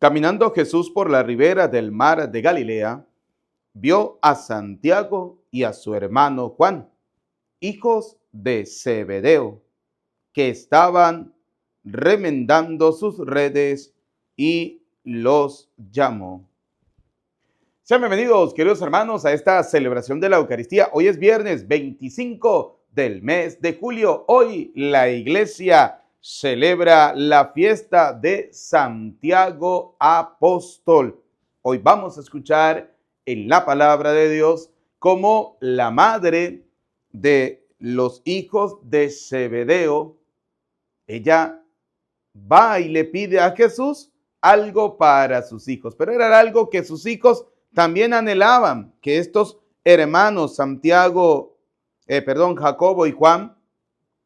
Caminando Jesús por la ribera del mar de Galilea, vio a Santiago y a su hermano Juan, hijos de Zebedeo, que estaban remendando sus redes y los llamó. Sean bienvenidos, queridos hermanos, a esta celebración de la Eucaristía. Hoy es viernes 25 del mes de julio. Hoy la iglesia celebra la fiesta de Santiago Apóstol. Hoy vamos a escuchar en la palabra de Dios cómo la madre de los hijos de Zebedeo, ella va y le pide a Jesús algo para sus hijos, pero era algo que sus hijos también anhelaban, que estos hermanos Jacobo y Juan,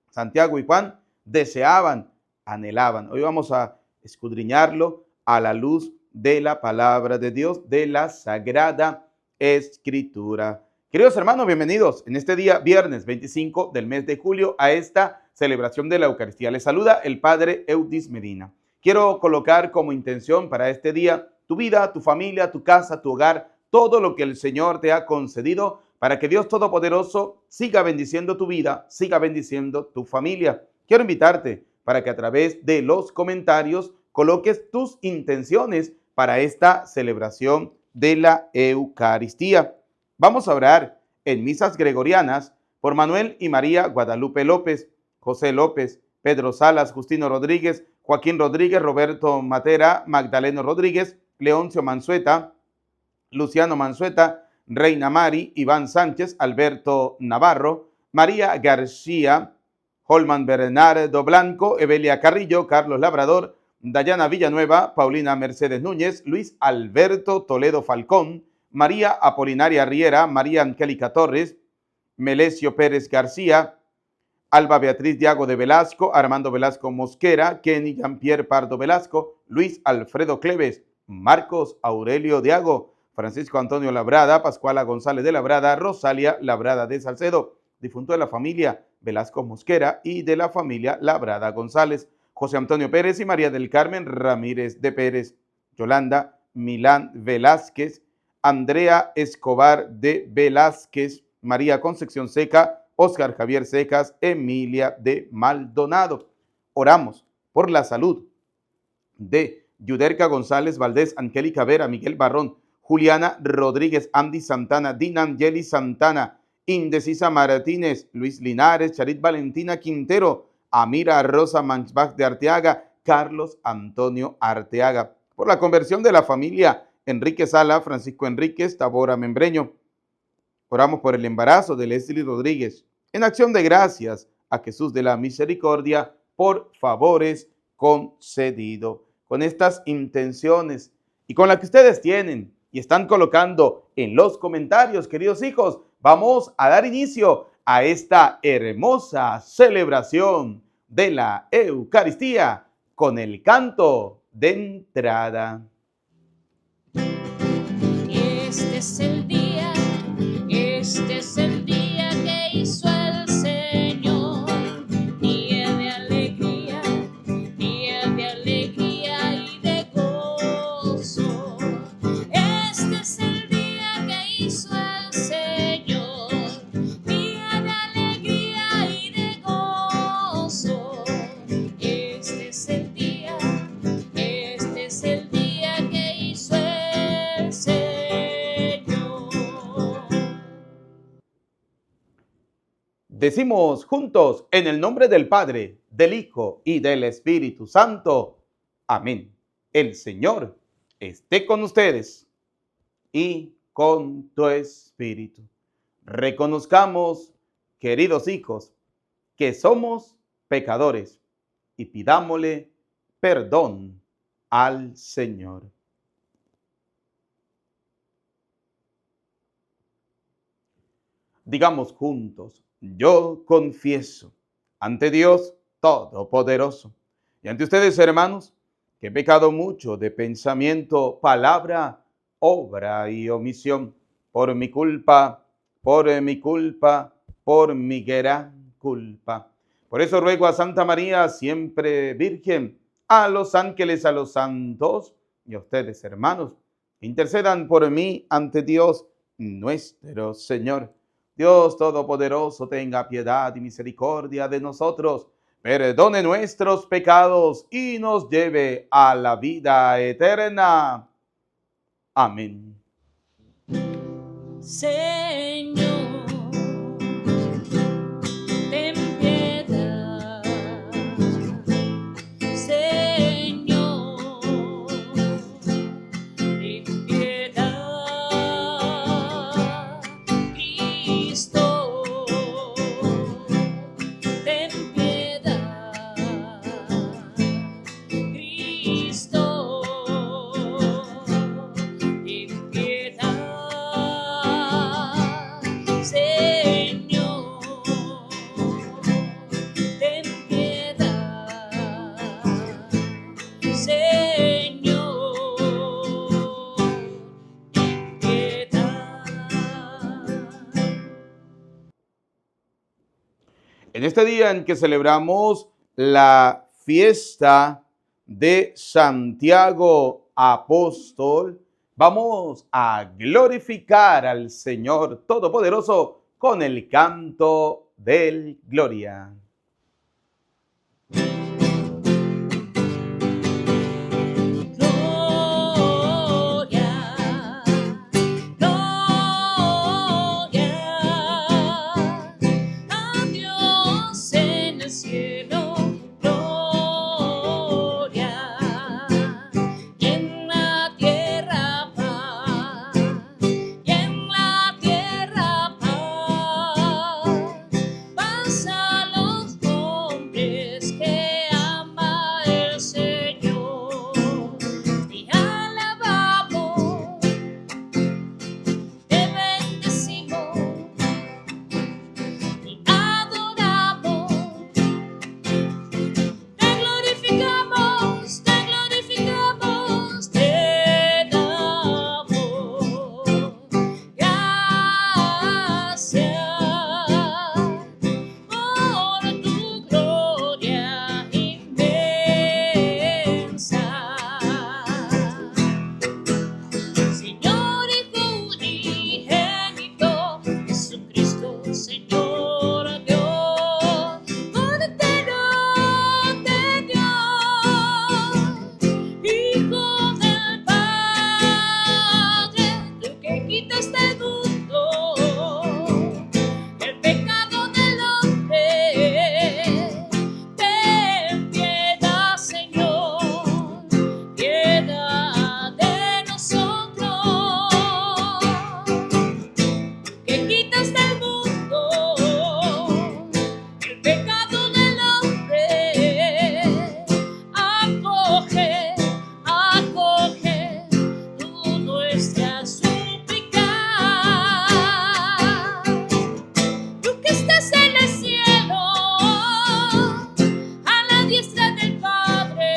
Santiago y Juan, deseaban, anhelaban. Hoy vamos a escudriñarlo a la luz de la palabra de Dios, de la Sagrada Escritura. Queridos hermanos, bienvenidos en este día, viernes 25 del mes de julio, a esta celebración de la Eucaristía. Les saluda el Padre Eudis Medina. Quiero colocar como intención para este día tu vida, tu familia, tu casa, tu hogar, todo lo que el Señor te ha concedido para que Dios Todopoderoso siga bendiciendo tu vida, siga bendiciendo tu familia. Quiero invitarte para que a través de los comentarios coloques tus intenciones para esta celebración de la Eucaristía. Vamos a orar en misas gregorianas por Manuel y María Guadalupe López, José López, Pedro Salas, Justino Rodríguez, Joaquín Rodríguez, Roberto Matera, Magdaleno Rodríguez, Leoncio Mansueta, Luciano Mansueta, Reina Mari, Iván Sánchez, Alberto Navarro, María García, Holman Bernardo Blanco, Evelia Carrillo, Carlos Labrador, Dayana Villanueva, Paulina Mercedes Núñez, Luis Alberto Toledo Falcón, María Apolinaria Riera, María Angélica Torres, Melesio Pérez García, Alba Beatriz Diago de Velasco, Armando Velasco Mosquera, Kenny Jean-Pierre Pardo Velasco, Luis Alfredo Cleves, Marcos Aurelio Diago, Francisco Antonio Labrada, Pascuala González de Labrada, Rosalia Labrada de Salcedo, difunto de la familia Velasco Mosquera y de la familia Labrada González, José Antonio Pérez y María del Carmen Ramírez de Pérez, Yolanda Milán Velázquez, Andrea Escobar de Velázquez, María Concepción Seca, Óscar Javier Secas, Emilia de Maldonado. Oramos por la salud de Yuderca González Valdés, Angélica Vera, Miguel Barrón, Juliana Rodríguez, Andy Santana, Dina Angeli Santana, Indecisa Martínez, Luis Linares, Charit Valentina Quintero, Amira Rosa Manchbach de Arteaga, Carlos Antonio Arteaga. Por la conversión de la familia Enrique Sala, Francisco Enríquez, Tabora Membreño. Oramos por el embarazo de Leslie Rodríguez. En acción de gracias a Jesús de la Misericordia por favores concedidos. Con estas intenciones y con las que ustedes tienen y están colocando en los comentarios, queridos hijos, vamos a dar inicio a esta hermosa celebración de la Eucaristía con el canto de entrada. Este es el día que hizo el Señor, día de alegría y de gozo. Este es el día que hizo el Señor, día de alegría y de gozo. Este es el día que hizo el Señor. Decimos juntos en el nombre del Padre, del Hijo y del Espíritu Santo. Amén. El Señor esté con ustedes y con tu espíritu. Reconozcamos, queridos hijos, que somos pecadores y pidámosle perdón al Señor. Digamos juntos: yo confieso ante Dios Todopoderoso y ante ustedes, hermanos, que he pecado mucho de pensamiento, palabra, obra y omisión, por mi culpa, por mi gran culpa. Por eso ruego a Santa María, siempre Virgen, a los ángeles, a los santos y a ustedes, hermanos, intercedan por mí ante Dios nuestro Señor. Dios Todopoderoso, tenga piedad y misericordia de nosotros, perdone nuestros pecados y nos lleve a la vida eterna. Amén. Señor, ten piedad. Señor, ten piedad. Cristo, ten piedad. Cristo, ten piedad. Señor, ten piedad. Señor, ten piedad. En este día en que celebramos la fiesta de Santiago Apóstol, vamos a glorificar al Señor Todopoderoso con el canto del Gloria. Gloria, gloria a Dios en el cielo, gloria, y en la tierra paz, y en la tierra paz, paz a los hombres que ama el Señor. Te alabamos, te bendecimos y adoramos, te glorificamos, te damos gracias por tu gloria inmensa. Señor Hijo unigénito, Jesucristo, Señor Dios, Cordero de Dios, Hijo del Padre, tú que quitas del mundo el pecado del hombre. Ten piedad, Señor, piedad de nosotros, que quitas del mundo el pecado del hombre. Acoge, acoge tú nuestra súplica. Tú que estás en el cielo, a la diestra del Padre,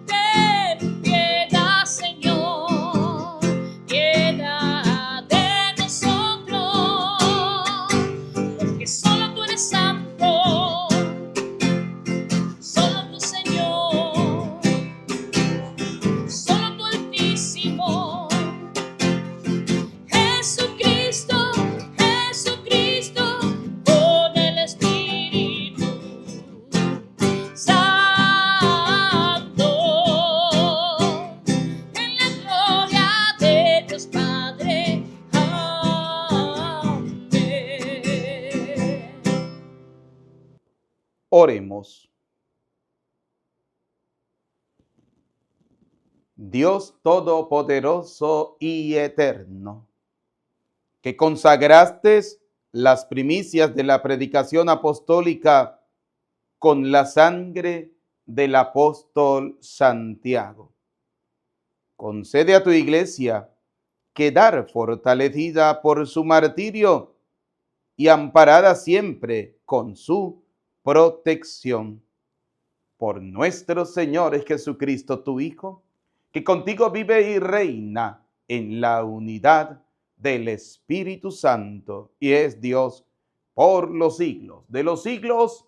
ten piedad, Señor, piedad de nosotros, porque solo tú eres santo, solo tú, Señor, solo tú, Altísimo. Jesucristo, Jesucristo, con el Espíritu Santo, en la gloria de Dios Padre. Amén. Oremos. Dios Todopoderoso y Eterno, que consagraste las primicias de la predicación apostólica con la sangre del apóstol Santiago. Concede a tu iglesia quedar fortalecida por su martirio y amparada siempre con su protección. Por nuestro Señor Jesucristo, tu Hijo, que contigo vive y reina en la unidad del Espíritu Santo y es Dios por los siglos de los siglos.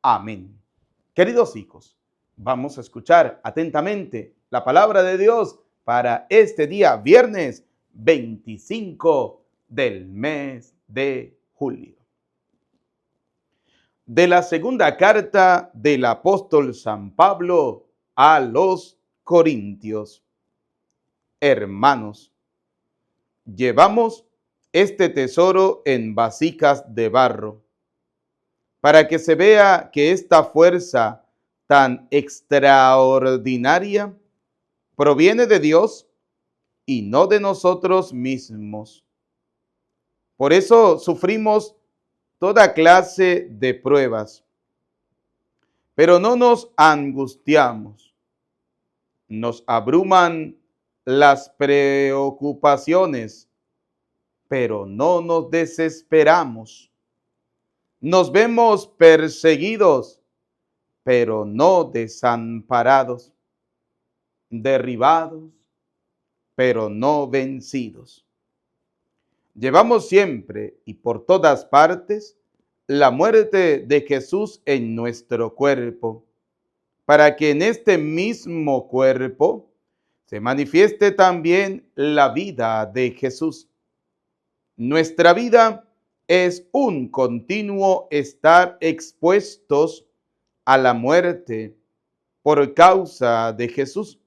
Amén. Queridos hijos, vamos a escuchar atentamente la palabra de Dios para este día, viernes 25 del mes de julio. De la segunda carta del apóstol San Pablo a los Corintios. Hermanos, llevamos este tesoro en vasijas de barro, para que se vea que esta fuerza tan extraordinaria proviene de Dios y no de nosotros mismos. Por eso sufrimos toda clase de pruebas, pero no nos angustiamos. Nos abruman las preocupaciones, pero no nos desesperamos. Nos vemos perseguidos, pero no desamparados. Derribados, pero no vencidos. Llevamos siempre y por todas partes la muerte de Jesús en nuestro cuerpo, para que en este mismo cuerpo se manifieste también la vida de Jesús. Nuestra vida es un continuo estar expuestos a la muerte por causa de Jesús,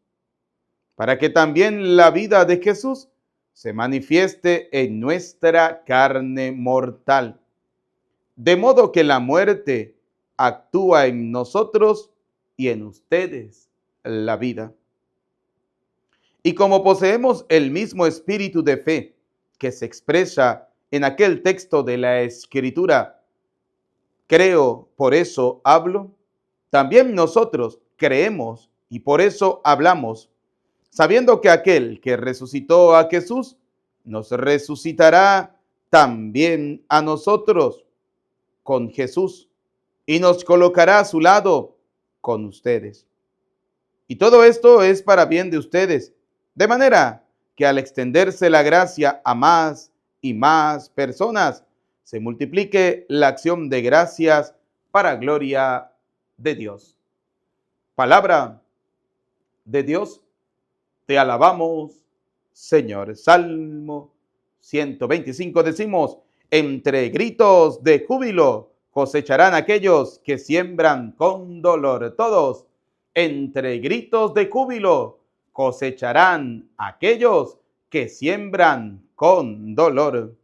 para que también la vida de Jesús se manifieste en nuestra carne mortal. De modo que la muerte actúa en nosotros y en ustedes la vida. Y como poseemos el mismo espíritu de fe que se expresa en aquel texto de la Escritura, creo, por eso hablo, también nosotros creemos y por eso hablamos, sabiendo que aquel que resucitó a Jesús nos resucitará también a nosotros con Jesús y nos colocará a su lado con ustedes. Y todo esto es para bien de ustedes, de manera que al extenderse la gracia a más y más personas, se multiplique la acción de gracias para gloria de Dios. Palabra de Dios. Te alabamos, Señor. Salmo 125 decimos, entre gritos de júbilo cosecharán aquellos que siembran con dolor. Todos, entre gritos de júbilo cosecharán aquellos que siembran con dolor.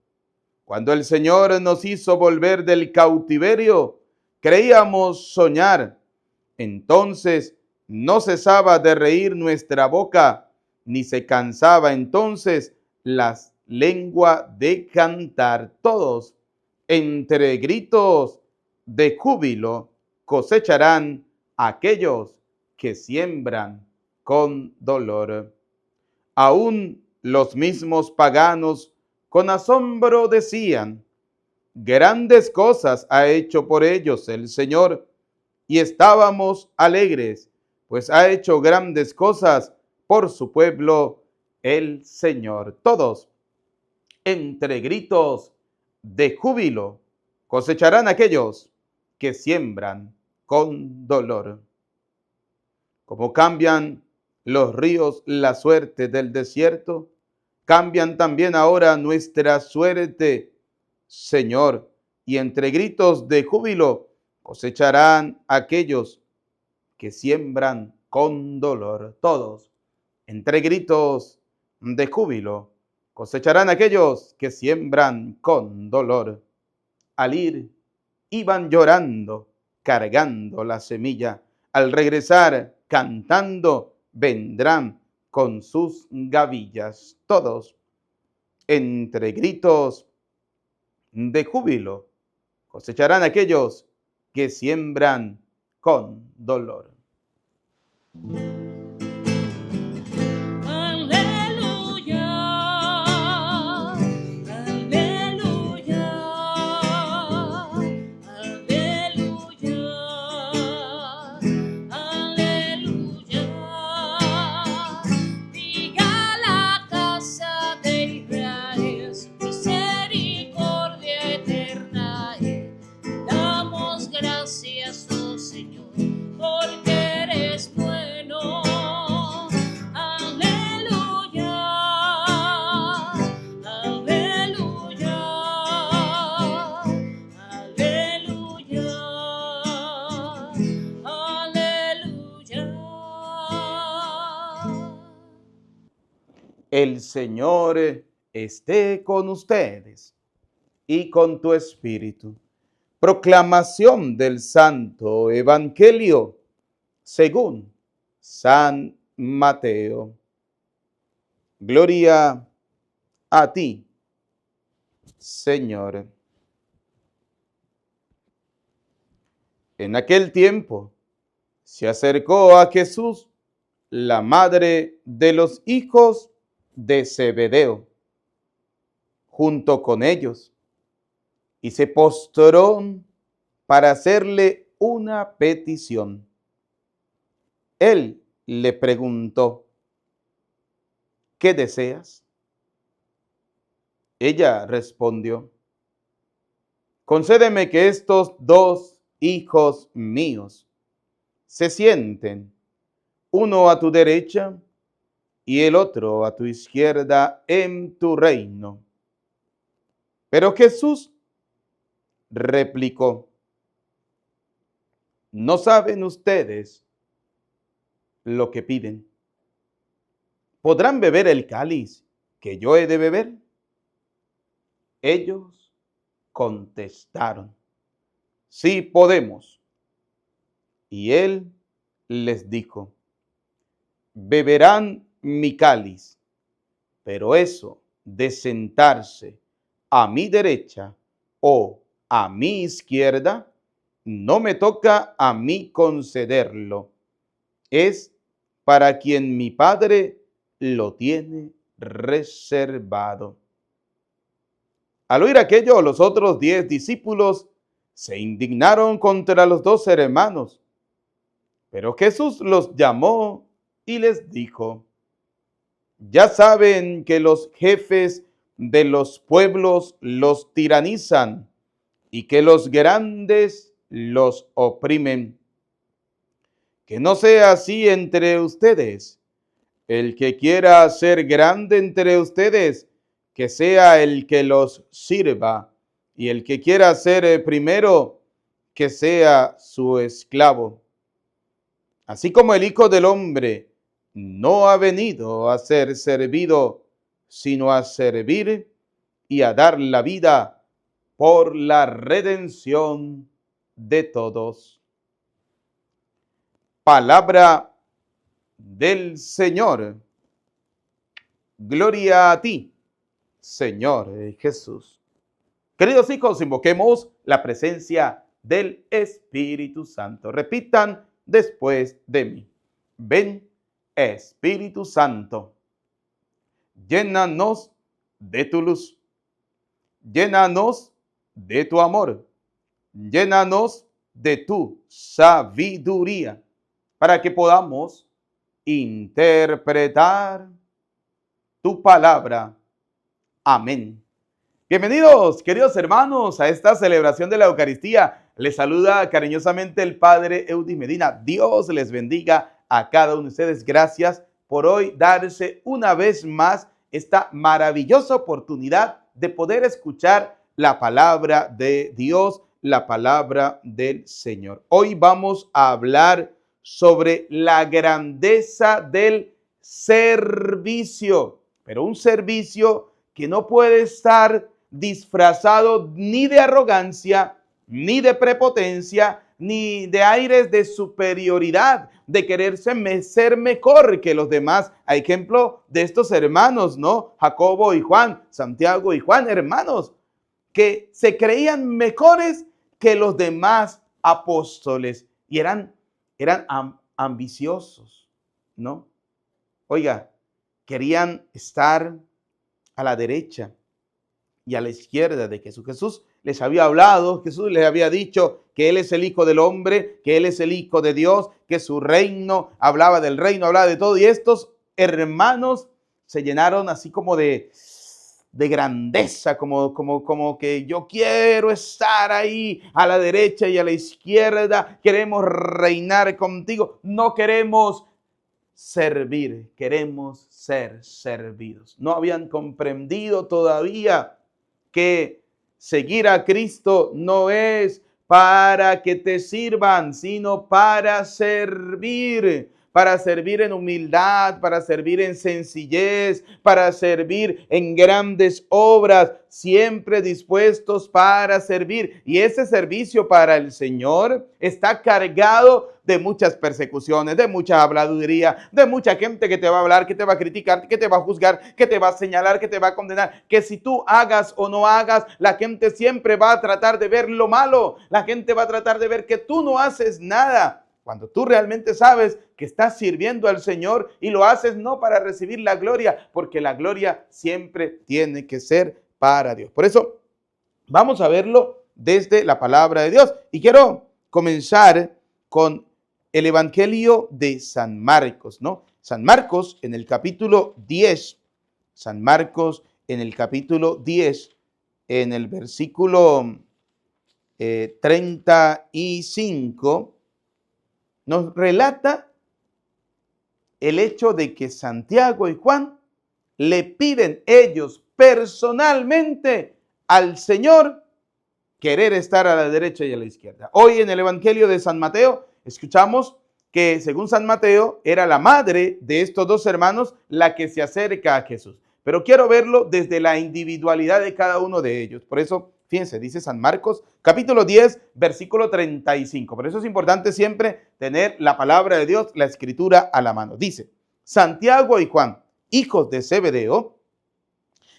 Cuando el Señor nos hizo volver del cautiverio, creíamos soñar. Entonces no cesaba de reír nuestra boca, ni se cansaba entonces la lengua de cantar. Todos, entre gritos de júbilo, cosecharán aquellos que siembran con dolor. Aún los mismos paganos con asombro decían, grandes cosas ha hecho por ellos el Señor, y estábamos alegres, pues ha hecho grandes cosas por su pueblo el Señor. Todos, entre gritos de júbilo, cosecharán aquellos que siembran con dolor. Como cambian los ríos la suerte del desierto, cambian también ahora nuestra suerte, Señor, y entre gritos de júbilo cosecharán aquellos que siembran con dolor. Todos, entre gritos de júbilo, cosecharán aquellos que siembran con dolor. Al ir, iban llorando, cargando la semilla. Al regresar, cantando, vendrán con sus gavillas. Todos, entre gritos de júbilo, cosecharán aquellos que siembran con dolor. Aleluya, aleluya, aleluya, aleluya. Diga la casa de Israel, su misericordia eterna es. Damos gracias, oh Señor, porque eres bueno. El Señor esté con ustedes y con tu espíritu. Proclamación del Santo Evangelio según San Mateo. Gloria a ti, Señor. En aquel tiempo se acercó a Jesús la madre de los hijos de Zebedeo, junto con ellos, y se postró para hacerle una petición. Él le preguntó, ¿qué deseas? Ella respondió, concédeme que estos dos hijos míos se sienten, uno a tu derecha y el otro a tu izquierda en tu reino. Pero Jesús replicó, ¿no saben ustedes lo que piden? ¿Podrán beber el cáliz que yo he de beber? Ellos contestaron, sí podemos. Y él les dijo, beberán mi cáliz, pero eso de sentarse a mi derecha o a mi izquierda, no me toca a mí concederlo. Es para quien mi Padre lo tiene reservado. Al oír aquello, los otros 10 discípulos se indignaron contra los 2 hermanos. Pero Jesús los llamó y les dijo, ya saben que los jefes de los pueblos los tiranizan y que los grandes los oprimen. Que no sea así entre ustedes. El que quiera ser grande entre ustedes, que sea el que los sirva, y el que quiera ser primero, que sea su esclavo. Así como el Hijo del Hombre no ha venido a ser servido, sino a servir y a dar la vida por la redención de todos. Palabra del Señor. Gloria a ti, Señor Jesús. Queridos hijos, invoquemos la presencia del Espíritu Santo. Repitan después de mí. Ven, Espíritu Santo, llénanos de tu luz, llénanos de tu amor, llénanos de tu sabiduría, para que podamos interpretar tu palabra. Amén. Bienvenidos, queridos hermanos, a esta celebración de la Eucaristía. Les saluda cariñosamente el Padre Eudis Medina. Dios les bendiga a cada uno de ustedes. Gracias por hoy darse una vez más esta maravillosa oportunidad de poder escuchar la palabra de Dios, la palabra del Señor. Hoy vamos a hablar sobre la grandeza del servicio, pero un servicio que no puede estar disfrazado ni de arrogancia, ni de prepotencia, ni de aires de superioridad, de quererse ser mejor que los demás. A ejemplo de estos hermanos, ¿no? Jacobo y Juan, Santiago y Juan, hermanos, que se creían mejores que los demás apóstoles y eran ambiciosos, ¿no? Oiga, querían estar a la derecha y a la izquierda de Jesús. Jesús les había hablado, Jesús les había dicho que Él es el Hijo del Hombre, que Él es el Hijo de Dios, que su reino, hablaba del reino, hablaba de todo. Y estos hermanos se llenaron así como de grandeza, como que yo quiero estar ahí a la derecha y a la izquierda, queremos reinar contigo, no queremos servir, queremos ser servidos. No habían comprendido todavía que seguir a Cristo no es para que te sirvan, sino para servir para servir en humildad, para servir en sencillez, para servir en grandes obras, siempre dispuestos para servir. Y ese servicio para el Señor está cargado de muchas persecuciones, de mucha habladuría, de mucha gente que te va a hablar, que te va a criticar, que te va a juzgar, que te va a señalar, que te va a condenar, que si tú hagas o no hagas, la gente siempre va a tratar de ver lo malo, la gente va a tratar de ver que tú no haces nada. Cuando tú realmente sabes que estás sirviendo al Señor y lo haces no para recibir la gloria, porque la gloria siempre tiene que ser para Dios. Por eso vamos a verlo desde la palabra de Dios. Y quiero comenzar con el Evangelio de San Marcos, ¿no? San Marcos en el capítulo 10, San Marcos en el capítulo 10, en el versículo 35, nos relata el hecho de que Santiago y Juan le piden ellos personalmente al Señor querer estar a la derecha y a la izquierda. Hoy en el Evangelio de San Mateo escuchamos que según San Mateo era la madre de estos dos hermanos la que se acerca a Jesús. Pero quiero verlo desde la individualidad de cada uno de ellos. Por eso, fíjense, dice San Marcos, capítulo 10, versículo 35. Por eso es importante siempre tener la palabra de Dios, la escritura a la mano. Dice, Santiago y Juan, hijos de Zebedeo,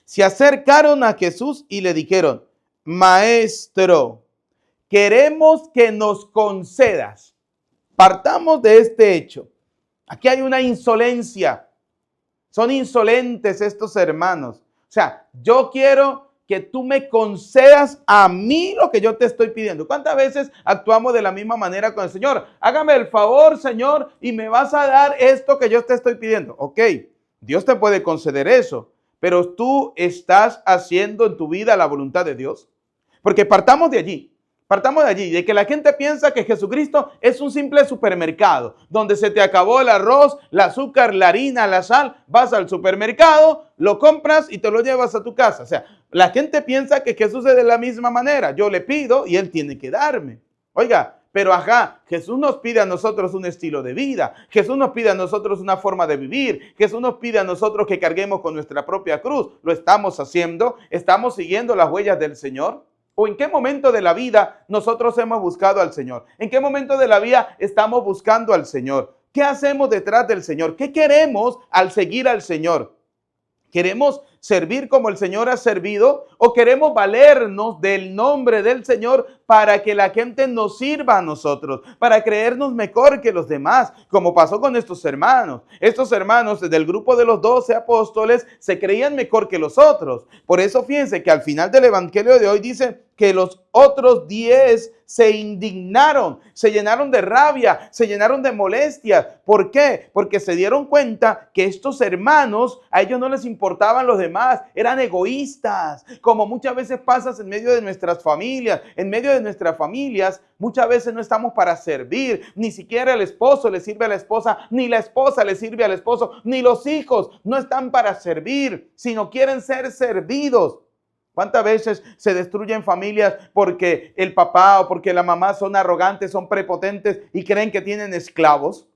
se acercaron a Jesús y le dijeron, Maestro, queremos que nos concedas. Partamos de este hecho. Aquí hay una insolencia. Son insolentes estos hermanos. O sea, yo quiero que tú me concedas a mí lo que yo te estoy pidiendo. ¿Cuántas veces actuamos de la misma manera con el Señor? Hágame el favor, Señor, y me vas a dar esto que yo te estoy pidiendo. Ok, Dios te puede conceder eso, pero tú estás haciendo en tu vida la voluntad de Dios. Porque partamos de allí. Partamos de allí, de que la gente piensa que Jesucristo es un simple supermercado, donde se te acabó el arroz, el azúcar, la harina, la sal, vas al supermercado, lo compras y te lo llevas a tu casa. O sea, la gente piensa que Jesús es de la misma manera. Yo le pido y Él tiene que darme. Oiga, pero Jesús nos pide a nosotros un estilo de vida. Jesús nos pide a nosotros una forma de vivir. Jesús nos pide a nosotros que carguemos con nuestra propia cruz. ¿Lo estamos haciendo? ¿Estamos siguiendo las huellas del Señor? ¿O en qué momento de la vida nosotros hemos buscado al Señor? ¿En qué momento de la vida estamos buscando al Señor? ¿Qué hacemos detrás del Señor? ¿Qué queremos al seguir al Señor? ¿Queremos servir como el Señor ha servido o queremos valernos del nombre del Señor para que la gente nos sirva a nosotros, para creernos mejor que los demás, como pasó con estos hermanos? Estos hermanos del grupo de los 12 apóstoles se creían mejor que los otros. Por eso fíjense que al final del Evangelio de hoy dice que los otros 10 se indignaron, se llenaron de rabia, se llenaron de molestia. ¿Por qué? Porque se dieron cuenta que estos hermanos, a ellos no les importaban los demás, eran egoístas, como muchas veces pasa en medio de nuestras familias. En medio de nuestras familias muchas veces no estamos para servir, ni siquiera el esposo le sirve a la esposa, ni la esposa le sirve al esposo, ni los hijos no están para servir, sino quieren ser servidos. ¿Cuántas veces se destruyen familias porque el papá o porque la mamá son arrogantes, son prepotentes y creen que tienen esclavos?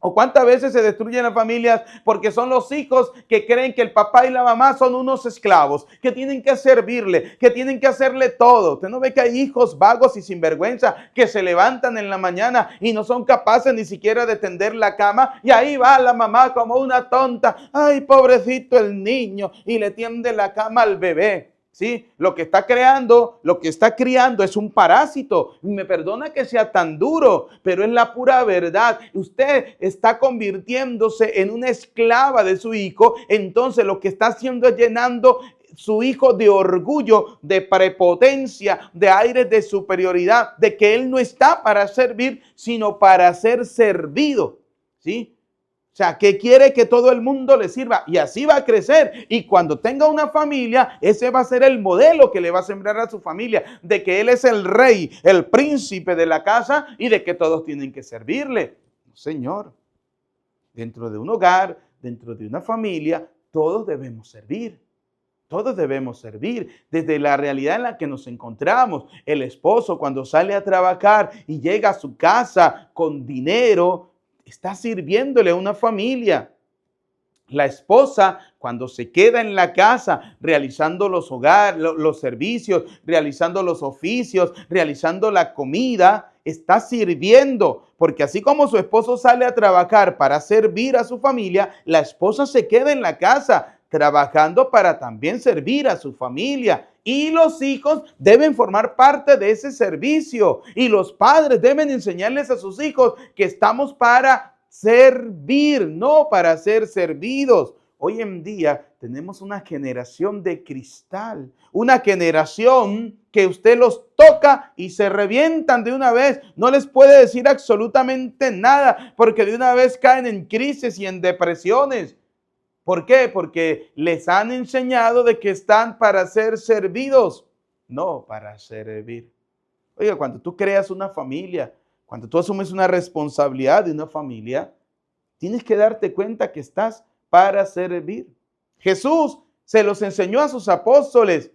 ¿O cuántas veces se destruyen las familias porque son los hijos que creen que el papá y la mamá son unos esclavos, que tienen que servirle, que tienen que hacerle todo? ¿Usted no ve que hay hijos vagos y sinvergüenza que se levantan en la mañana y no son capaces ni siquiera de tender la cama? Y ahí va la mamá como una tonta. Ay, pobrecito el niño, y le tiende la cama al bebé. ¿Sí? Lo que está creando, lo que está criando es un parásito. Me perdona que sea tan duro, pero es la pura verdad. Usted está convirtiéndose en una esclava de su hijo. Entonces lo que está haciendo es llenando su hijo de orgullo, de prepotencia, de aires de superioridad, de que él no está para servir, sino para ser servido. ¿Sí? O sea, que quiere que todo el mundo le sirva, y así va a crecer. Y cuando tenga una familia, ese va a ser el modelo que le va a sembrar a su familia, de que él es el rey, el príncipe de la casa y de que todos tienen que servirle. Señor, dentro de un hogar, dentro de una familia, todos debemos servir. Todos debemos servir desde la realidad en la que nos encontramos. El esposo, cuando sale a trabajar y llega a su casa con dinero, está sirviéndole a una familia. La esposa, cuando se queda en la casa realizando los hogares, los servicios, realizando los oficios, realizando la comida, está sirviendo. Porque así como su esposo sale a trabajar para servir a su familia, la esposa se queda en la casa trabajando para también servir a su familia. Y los hijos deben formar parte de ese servicio. Y los padres deben enseñarles a sus hijos que estamos para servir, no para ser servidos. Hoy en día tenemos una generación de cristal, una generación que usted los toca y se revientan de una vez. No les puede decir absolutamente nada porque de una vez caen en crisis y en depresiones. ¿Por qué? Porque les han enseñado de que están para ser servidos, no para servir. Oiga, cuando tú creas una familia, cuando tú asumes una responsabilidad de una familia, tienes que darte cuenta que estás para servir. Jesús se los enseñó a sus apóstoles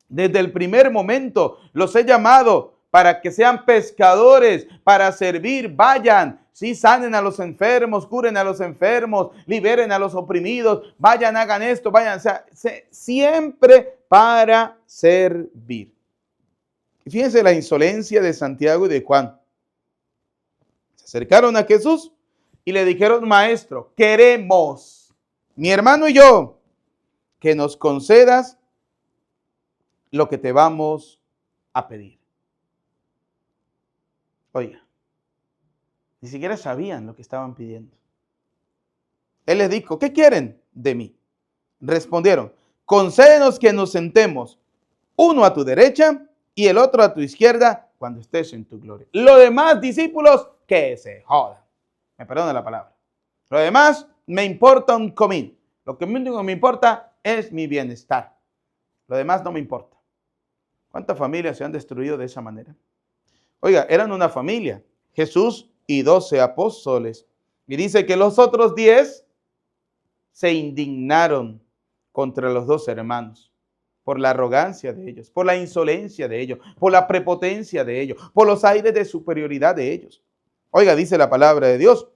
desde el primer momento. Los he llamado para que sean pescadores, para servir, vayan. Sí, sanen a los enfermos, curen a los enfermos, liberen a los oprimidos, vayan, hagan esto, vayan, o sea, siempre para servir. Y fíjense la insolencia de Santiago y de Juan. Se acercaron a Jesús y le dijeron, maestro, queremos, mi hermano y yo, que nos concedas lo que te vamos a pedir. Oiga, ni siquiera sabían lo que estaban pidiendo. Él les dijo, ¿qué quieren de mí? Respondieron, concédenos que nos sentemos, uno a tu derecha y el otro a tu izquierda, cuando estés en tu gloria. Los demás discípulos, que se jodan. Me perdona la palabra. Lo demás me importa un comín. Lo que único que me importa es mi bienestar. Lo demás no me importa. ¿Cuántas familias se han destruido de esa manera? Oiga, eran una familia, Jesús y 12 apóstoles. Y dice que los otros 10 se indignaron contra los 2 hermanos por la arrogancia de ellos, por la insolencia de ellos, por la prepotencia de ellos, por los aires de superioridad de ellos. Oiga, dice la palabra de Dios,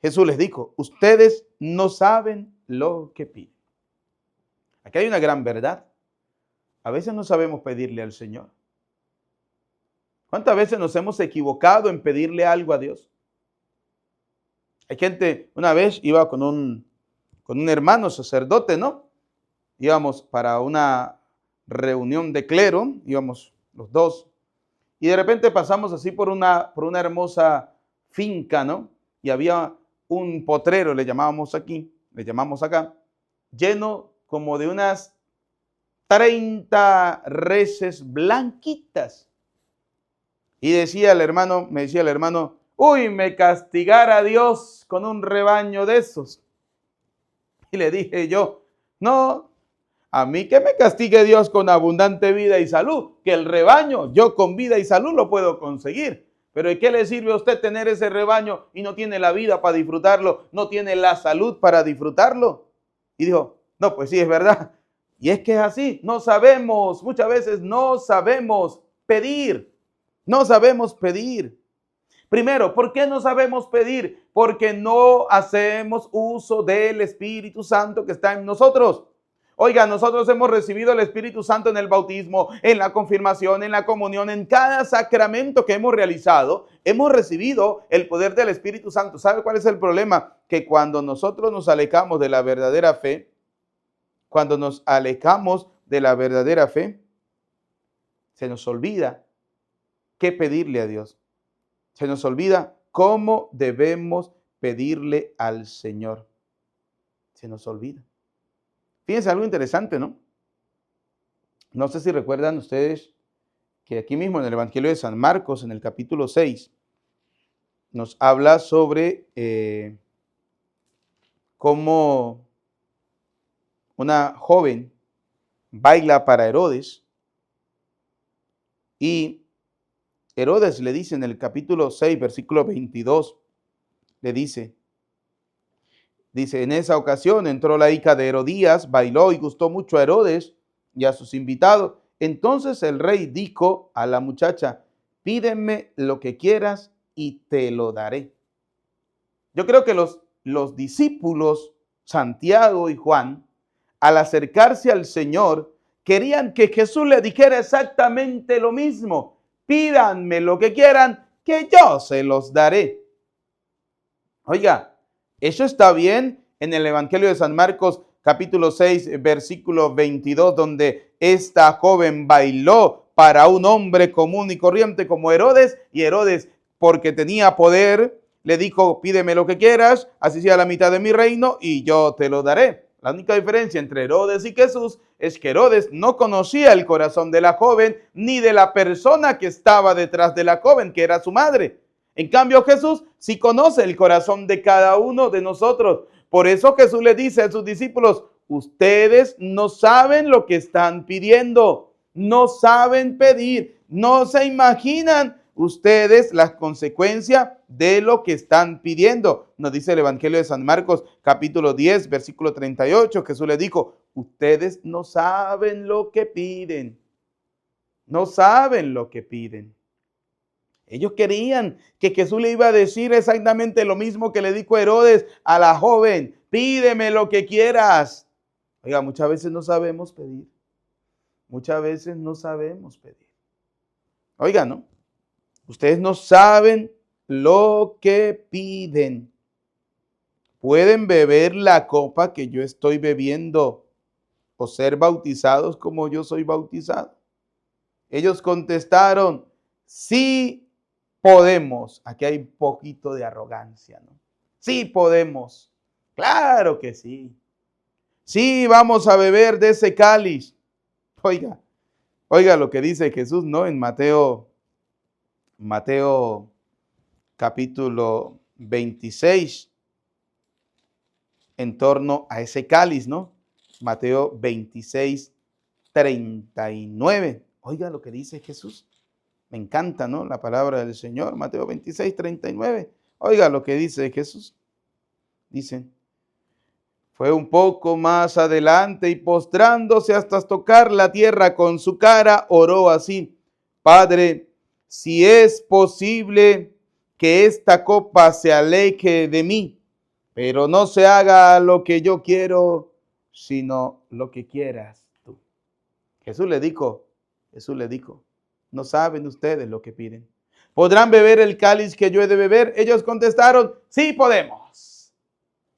Jesús les dijo, ustedes no saben lo que piden. Aquí hay una gran verdad. A veces no sabemos pedirle al Señor. ¿Cuántas veces nos hemos equivocado en pedirle algo a Dios? Hay gente, una vez iba con un hermano sacerdote, ¿no? Íbamos para una reunión de clero, íbamos los dos, y de repente pasamos así por una hermosa finca, ¿no? Y había un potrero, le llamamos acá, lleno como de unas 30 reses blanquitas. Y me decía el hermano, uy, me castigara Dios con un rebaño de esos. Y le dije yo, no, a mí que me castigue Dios con abundante vida y salud, que el rebaño yo con vida y salud lo puedo conseguir. Pero ¿de qué le sirve a usted tener ese rebaño y no tiene la vida para disfrutarlo, no tiene la salud para disfrutarlo? Y dijo, no, pues sí, es verdad. Y es que es así, no sabemos, muchas veces no sabemos pedir. No sabemos pedir. Primero, ¿por qué no sabemos pedir? Porque no hacemos uso del Espíritu Santo que está en nosotros. Oiga, nosotros hemos recibido el Espíritu Santo en el bautismo, en la confirmación, en la comunión, en cada sacramento que hemos realizado, hemos recibido el poder del Espíritu Santo. ¿Sabe cuál es el problema? Que cuando nosotros nos alejamos de la verdadera fe, se nos olvida qué pedirle a Dios. Se nos olvida cómo debemos pedirle al Señor. Se nos olvida. Fíjense algo interesante, ¿no? No sé si recuerdan ustedes que aquí mismo en el Evangelio de San Marcos, en el capítulo 6, nos habla sobre cómo una joven baila para Herodes y Herodes le dice en el capítulo 6, versículo 22, le dice, en esa ocasión entró la hija de Herodías, bailó y gustó mucho a Herodes y a sus invitados. Entonces el rey dijo a la muchacha, pídeme lo que quieras y te lo daré. Yo creo que los discípulos, Santiago y Juan, al acercarse al Señor, querían que Jesús le dijera exactamente lo mismo. Pídanme lo que quieran, que yo se los daré. Oiga, eso está bien en el Evangelio de San Marcos, capítulo 6, versículo 22, donde esta joven bailó para un hombre común y corriente como Herodes, y Herodes, porque tenía poder, le dijo, pídeme lo que quieras, así sea la mitad de mi reino, y yo te lo daré. La única diferencia entre Herodes y Jesús es que Herodes no conocía el corazón de la joven, ni de la persona que estaba detrás de la joven, que era su madre. En cambio, Jesús sí conoce el corazón de cada uno de nosotros. Por eso Jesús le dice a sus discípulos, ustedes no saben lo que están pidiendo, no saben pedir, no se imaginan ustedes las consecuencias de lo que están pidiendo. Nos dice el Evangelio de San Marcos, capítulo 10, versículo 38. Jesús le dijo, ustedes no saben lo que piden. No saben lo que piden. Ellos querían que Jesús le iba a decir exactamente lo mismo que le dijo Herodes a la joven. Pídeme lo que quieras. Oiga, muchas veces no sabemos pedir. Muchas veces no sabemos pedir. Oiga, ¿no? Ustedes no saben lo que piden. ¿Pueden beber la copa que yo estoy bebiendo o ser bautizados como yo soy bautizado? Ellos contestaron, sí podemos. Aquí hay un poquito de arrogancia, ¿no? Sí podemos. Claro que sí. Sí, vamos a beber de ese cáliz. Oiga lo que dice Jesús, ¿no? En Mateo capítulo 26, en torno a ese cáliz, ¿no? Mateo 26, 39. Oiga lo que dice Jesús. Me encanta, ¿no? La palabra del Señor, Mateo 26, 39. Oiga lo que dice Jesús. Dice, fue un poco más adelante y postrándose hasta tocar la tierra con su cara, oró así, Padre, si es posible que esta copa se aleje de mí, pero no se haga lo que yo quiero, sino lo que quieras tú. Jesús le dijo, no saben ustedes lo que piden. ¿Podrán beber el cáliz que yo he de beber? Ellos contestaron, sí podemos.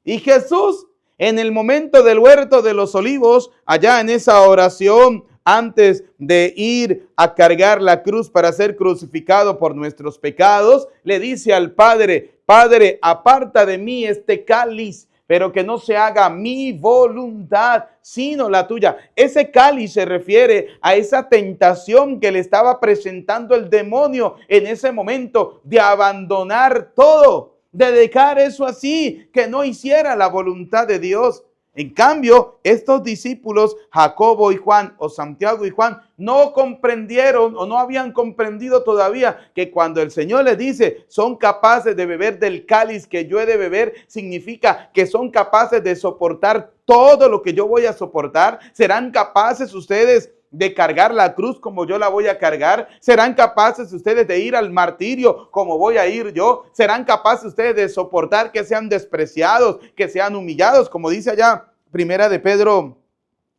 Y Jesús, en el momento del huerto de los olivos, allá en esa oración, antes de ir a cargar la cruz para ser crucificado por nuestros pecados, le dice al Padre, Padre, aparta de mí este cáliz, pero que no se haga mi voluntad, sino la tuya. Ese cáliz se refiere a esa tentación que le estaba presentando el demonio en ese momento de abandonar todo, de dejar eso así, que no hiciera la voluntad de Dios. En cambio, estos discípulos, Jacobo y Juan, o Santiago y Juan, no comprendieron o no habían comprendido todavía que cuando el Señor les dice, son capaces de beber del cáliz que yo he de beber, significa que son capaces de soportar todo lo que yo voy a soportar. ¿Serán capaces ustedes de cargar la cruz como yo la voy a cargar? ¿Serán capaces ustedes de ir al martirio como voy a ir yo? ¿Serán capaces ustedes de soportar que sean despreciados, que sean humillados? Como dice allá Primera de Pedro,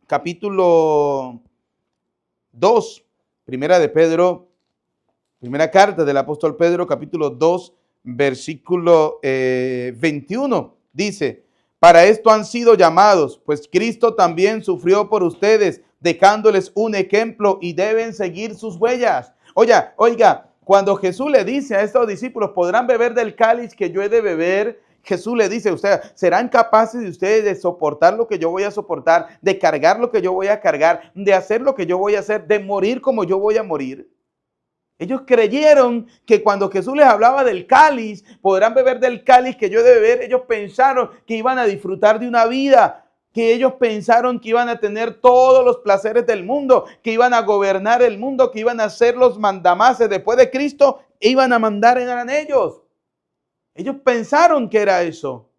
capítulo 2, Primera de Pedro, primera carta del apóstol Pedro, capítulo 2, versículo 21, dice, para esto han sido llamados, pues Cristo también sufrió por ustedes, dejándoles un ejemplo y deben seguir sus huellas. Oiga, cuando Jesús le dice a estos discípulos, podrán beber del cáliz que yo he de beber, Jesús le dice, ustedes serán capaces de ustedes de soportar lo que yo voy a soportar, de cargar lo que yo voy a cargar, de hacer lo que yo voy a hacer, de morir como yo voy a morir. Ellos creyeron que cuando Jesús les hablaba del cáliz, podrán beber del cáliz que yo he de beber, ellos pensaron que iban a disfrutar de una vida, que ellos pensaron que iban a tener todos los placeres del mundo, que iban a gobernar el mundo, que iban a ser los mandamases después de Cristo, e iban a mandar eran ellos. Ellos pensaron que era eso.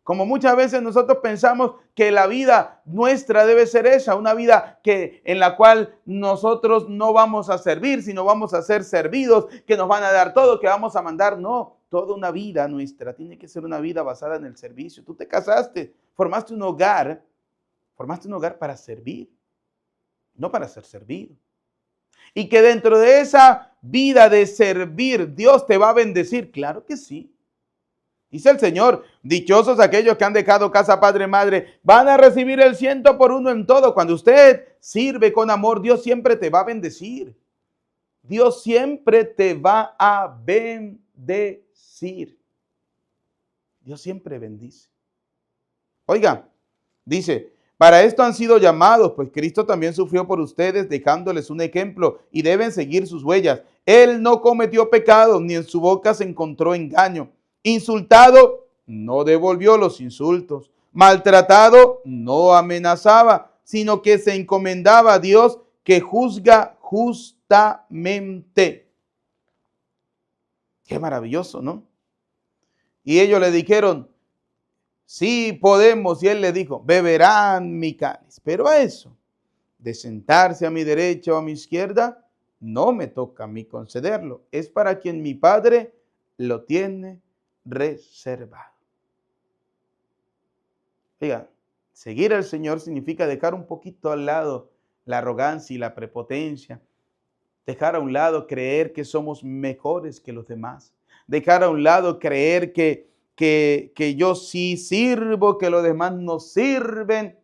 Como muchas veces nosotros pensamos que la vida nuestra debe ser esa, una vida en la cual nosotros no vamos a servir, sino vamos a ser servidos, que nos van a dar todo, que vamos a mandar. No, toda una vida nuestra tiene que ser una vida basada en el servicio. Tú te casaste, formaste un hogar para servir, no para ser servido. Y que dentro de esa vida de servir, Dios te va a bendecir. Claro que sí. Dice el Señor, dichosos aquellos que han dejado casa, padre, madre, van a recibir el 100 por 1 en todo. Cuando usted sirve con amor, Dios siempre te va a bendecir. Dios siempre te va a bendecir. Dios siempre bendice. Oiga, dice, para esto han sido llamados, pues Cristo también sufrió por ustedes, dejándoles un ejemplo, y deben seguir sus huellas. Él no cometió pecado, ni en su boca se encontró engaño. Insultado, no devolvió los insultos. Maltratado, no amenazaba, sino que se encomendaba a Dios, que juzga justamente. Qué maravilloso, ¿no? Y ellos le dijeron, sí podemos. Y él le dijo, beberán mi cáliz. Pero a eso, de sentarse a mi derecha o a mi izquierda, no me toca a mí concederlo. Es para quien mi Padre lo tiene reservado. Oiga, seguir al Señor significa dejar un poquito al lado la arrogancia y la prepotencia. Dejar a un lado creer que somos mejores que los demás. Dejar a un lado creer que yo sí sirvo, que los demás no sirven.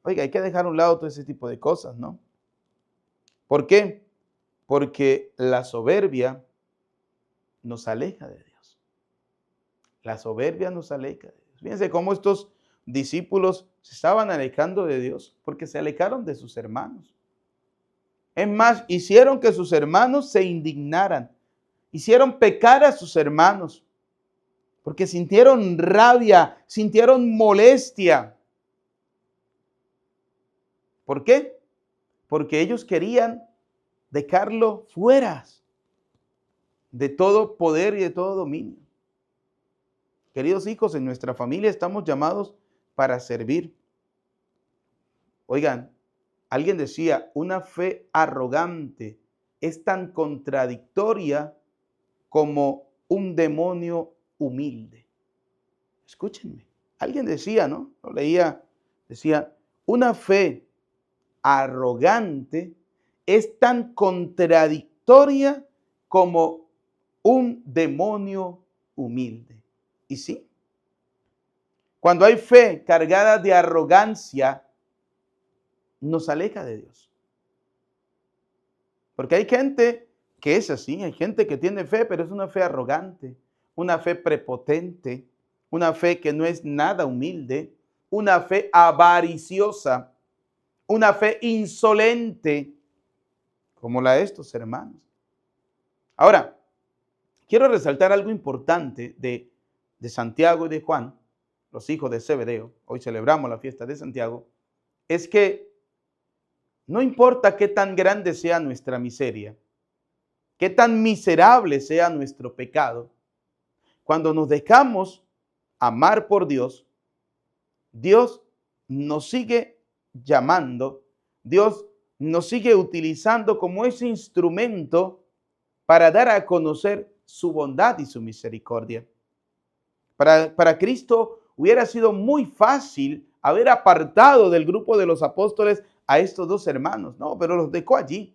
Oiga, hay que dejar a un lado todo ese tipo de cosas, ¿no? ¿Por qué? Porque la soberbia nos aleja de Dios. La soberbia nos aleja de Dios. Fíjense cómo estos discípulos se estaban alejando de Dios porque se alejaron de sus hermanos. Es más, hicieron que sus hermanos se indignaran. Hicieron pecar a sus hermanos porque sintieron rabia, sintieron molestia. ¿Por qué? Porque ellos querían dejarlo fuera de todo poder y de todo dominio. Queridos hijos, en nuestra familia estamos llamados para servir. Oigan, alguien decía, una fe arrogante es tan contradictoria como un demonio humilde. Escúchenme. Alguien decía, ¿no? Lo leía, decía, una fe arrogante es tan contradictoria como un demonio humilde. Y sí, cuando hay fe cargada de arrogancia, nos aleja de Dios. Porque hay gente que es así, hay gente que tiene fe, pero es una fe arrogante, una fe prepotente, una fe que no es nada humilde, una fe avariciosa, una fe insolente, como la de estos hermanos. Ahora, quiero resaltar algo importante de Santiago y de Juan, los hijos de Zebedeo. Hoy celebramos la fiesta de Santiago. Es que no importa qué tan grande sea nuestra miseria, qué tan miserable sea nuestro pecado, cuando nos dejamos amar por Dios, Dios nos sigue llamando, Dios nos sigue utilizando como ese instrumento para dar a conocer su bondad y su misericordia. Para Cristo hubiera sido muy fácil haber apartado del grupo de los apóstoles a estos dos hermanos. No, pero los dejó allí.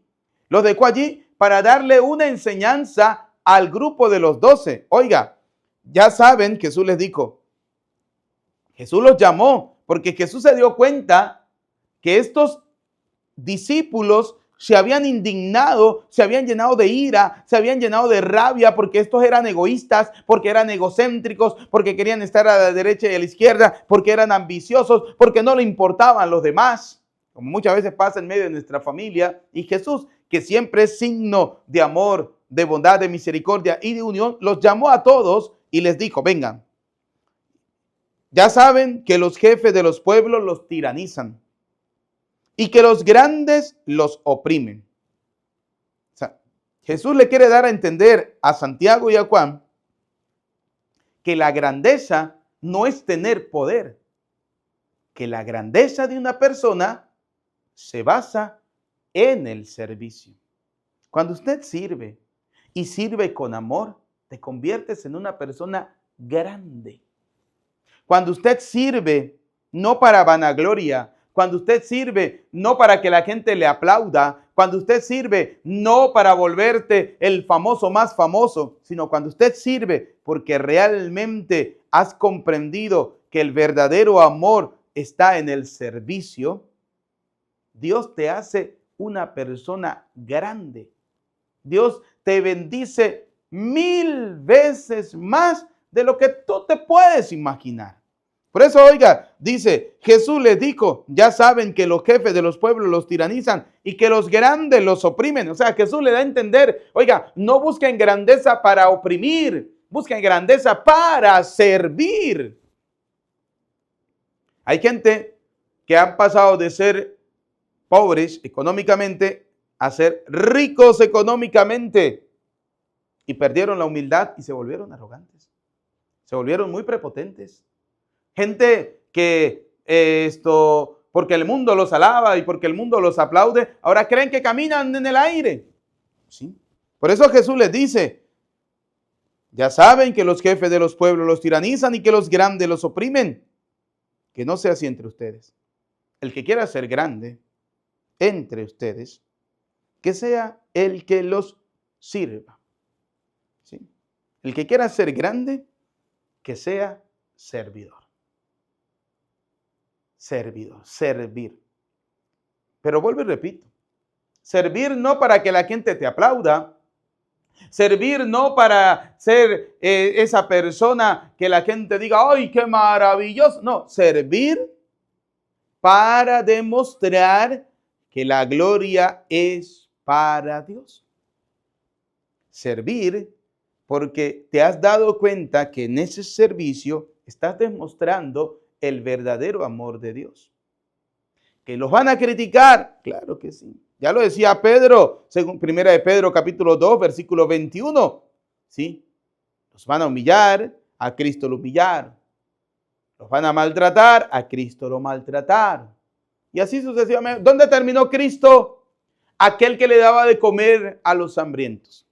Los dejó allí para darle una enseñanza al grupo de los 12. Oiga, ya saben, Jesús les dijo, Jesús los llamó porque Jesús se dio cuenta que estos discípulos se habían indignado, se habían llenado de ira, se habían llenado de rabia porque estos eran egoístas, porque eran egocéntricos, porque querían estar a la derecha y a la izquierda, porque eran ambiciosos, porque no le importaban los demás, como muchas veces pasa en medio de nuestra familia. Y Jesús, que siempre es signo de amor, de bondad, de misericordia y de unión, los llamó a todos y les dijo, vengan, ya saben que los jefes de los pueblos los tiranizan y que los grandes los oprimen. O sea, Jesús le quiere dar a entender a Santiago y a Juan que la grandeza no es tener poder, que la grandeza de una persona se basa en el servicio. Cuando usted sirve y sirve con amor, te conviertes en una persona grande. Cuando usted sirve, no para vanagloria, cuando usted sirve, no para que la gente le aplauda, cuando usted sirve, no para volverte el famoso más famoso, sino cuando usted sirve porque realmente has comprendido que el verdadero amor está en el servicio, Dios te hace una persona grande. Dios te bendice 1000 veces más de lo que tú te puedes imaginar. Por eso, oiga, dice, Jesús les dijo, ya saben que los jefes de los pueblos los tiranizan y que los grandes los oprimen. O sea, Jesús le da a entender, oiga, no busquen grandeza para oprimir, busquen grandeza para servir. Hay gente que han pasado de ser pobres económicamente a ser ricos económicamente y perdieron la humildad y se volvieron arrogantes, se volvieron muy prepotentes. Gente que porque el mundo los alaba y porque el mundo los aplaude, ahora creen que caminan en el aire. ¿Sí? Por eso Jesús les dice, ya saben que los jefes de los pueblos los tiranizan y que los grandes los oprimen. Que no sea así entre ustedes. El que quiera ser grande entre ustedes, que sea el que los sirva. ¿Sí? El que quiera ser grande, que sea servidor. Servidor, servir. Pero vuelvo y repito, servir no para que la gente te aplauda, servir no para ser esa persona que la gente diga, ¡ay, qué maravilloso! No, servir para demostrar que la gloria es para Dios. Servir porque te has dado cuenta que en ese servicio estás demostrando el verdadero amor de Dios. ¿Que los van a criticar? Claro que sí. Ya lo decía Pedro, según 1 de Pedro capítulo 2, versículo 21. ¿Sí? Los van a humillar, a Cristo lo humillaron. Los van a maltratar, a Cristo lo maltrataron. Y así sucesivamente. ¿Dónde terminó Cristo? Aquel que le daba de comer a los hambrientos.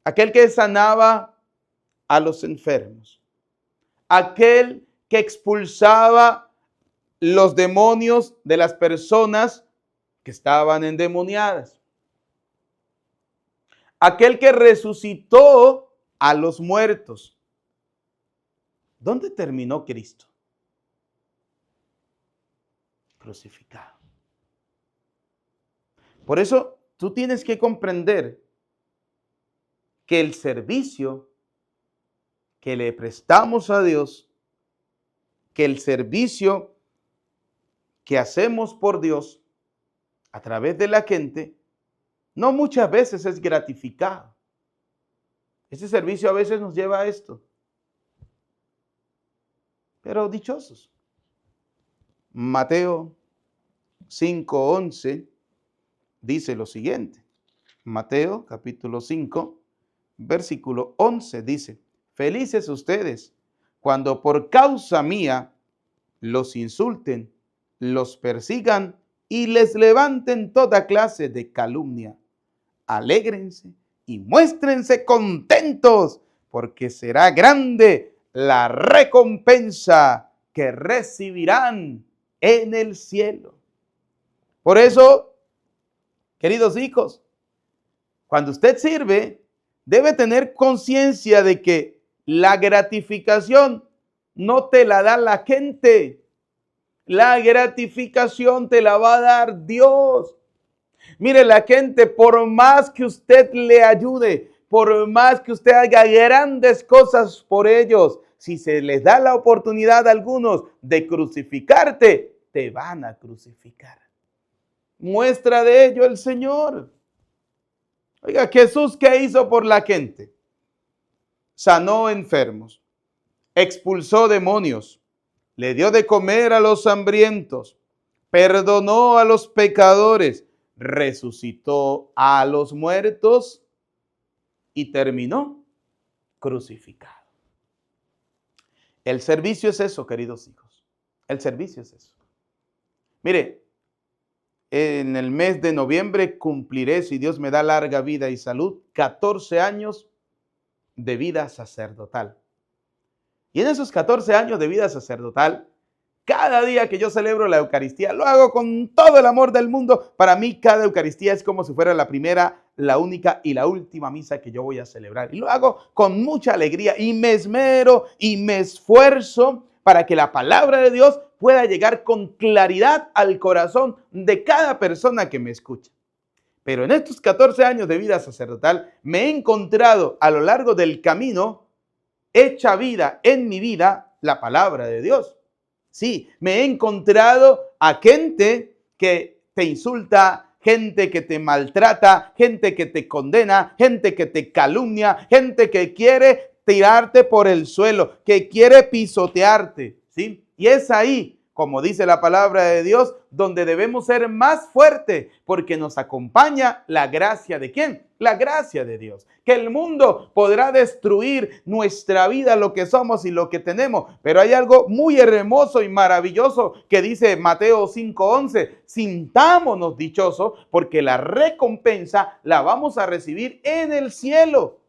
Aquel que sanaba a los enfermos. Aquel que expulsaba los demonios de las personas que estaban endemoniadas. Aquel que resucitó a los muertos. ¿Dónde terminó Cristo? Crucificado. Por eso tú tienes que comprender que el servicio que le prestamos a Dios, que el servicio que hacemos por Dios a través de la gente, no muchas veces es gratificado. Ese servicio a veces nos lleva a esto. Pero dichosos. Mateo 5:11 dice lo siguiente. Mateo capítulo 5, versículo 11 dice, felices ustedes cuando por causa mía los insulten, los persigan y les levanten toda clase de calumnia. Alégrense y muéstrense contentos, porque será grande la recompensa que recibirán en el cielo. Por eso, queridos hijos, cuando usted sirve, debe tener conciencia de que la gratificación no te la da la gente. La gratificación te la va a dar Dios. Mire, la gente, por más que usted le ayude, por más que usted haga grandes cosas por ellos, si se les da la oportunidad a algunos de crucificarte, te van a crucificar. Muestra de ello el Señor. Oiga, Jesús, ¿qué hizo por la gente? Sanó enfermos, expulsó demonios, le dio de comer a los hambrientos, perdonó a los pecadores, resucitó a los muertos y terminó crucificado. El servicio es eso, queridos hijos. El servicio es eso. Mire, en el mes de noviembre cumpliré, si Dios me da larga vida y salud, 14 años de vida sacerdotal. Y en esos 14 años de vida sacerdotal, cada día que yo celebro la Eucaristía, lo hago con todo el amor del mundo. Para mí, cada Eucaristía es como si fuera la primera, la única y la última misa que yo voy a celebrar. Y lo hago con mucha alegría y me esmero y me esfuerzo para que la palabra de Dios pueda llegar con claridad al corazón de cada persona que me escucha. Pero en estos 14 años de vida sacerdotal me he encontrado a lo largo del camino, hecha vida en mi vida, la palabra de Dios. Sí, me he encontrado a gente que te insulta, gente que te maltrata, gente que te condena, gente que te calumnia, gente que quiere tirarte por el suelo, que quiere pisotearte, ¿sí? Y es ahí, como dice la palabra de Dios, donde debemos ser más fuertes, porque nos acompaña la gracia ¿de quién? La gracia de Dios. Que el mundo podrá destruir nuestra vida, lo que somos y lo que tenemos, pero hay algo muy hermoso y maravilloso que dice Mateo 5:11, sintámonos dichosos porque la recompensa la vamos a recibir en el cielo.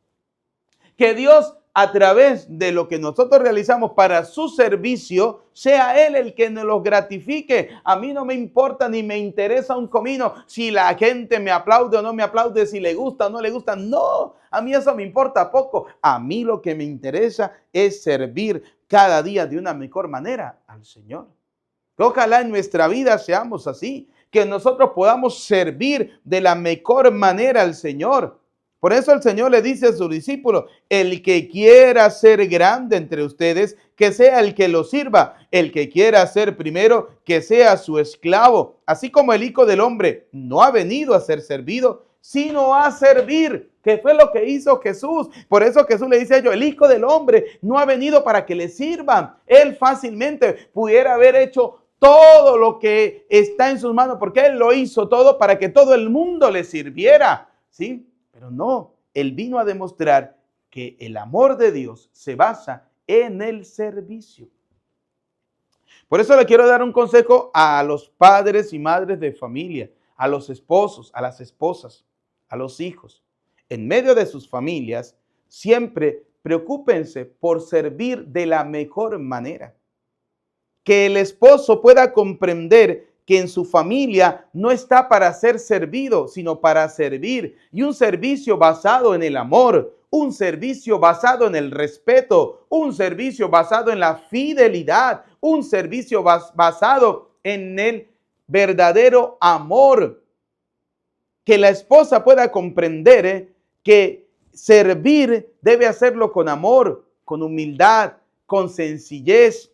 Que Dios, a través de lo que nosotros realizamos para su servicio, sea Él el que nos los gratifique. A mí no me importa ni me interesa un comino si la gente me aplaude o no me aplaude, si le gusta o no le gusta. No, a mí eso me importa poco. A mí lo que me interesa es servir cada día de una mejor manera al Señor. Ojalá en nuestra vida seamos así, que nosotros podamos servir de la mejor manera al Señor. Por eso el Señor le dice a sus discípulos, el que quiera ser grande entre ustedes, que sea el que lo sirva. El que quiera ser primero, que sea su esclavo. Así como el Hijo del Hombre no ha venido a ser servido, sino a servir, que fue lo que hizo Jesús. Por eso Jesús le dice a ellos, el Hijo del Hombre no ha venido para que le sirvan. Él fácilmente pudiera haber hecho todo lo que está en sus manos, porque Él lo hizo todo para que todo el mundo le sirviera, ¿sí? Pero no, Él vino a demostrar que el amor de Dios se basa en el servicio. Por eso le quiero dar un consejo a los padres y madres de familia, a los esposos, a las esposas, a los hijos. En medio de sus familias, siempre preocúpense por servir de la mejor manera. Que el esposo pueda comprender que en su familia no está para ser servido, sino para servir. Y un servicio basado en el amor, un servicio basado en el respeto, un servicio basado en la fidelidad, un servicio basado en el verdadero amor. Que la esposa pueda comprender que servir debe hacerlo con amor, con humildad, con sencillez,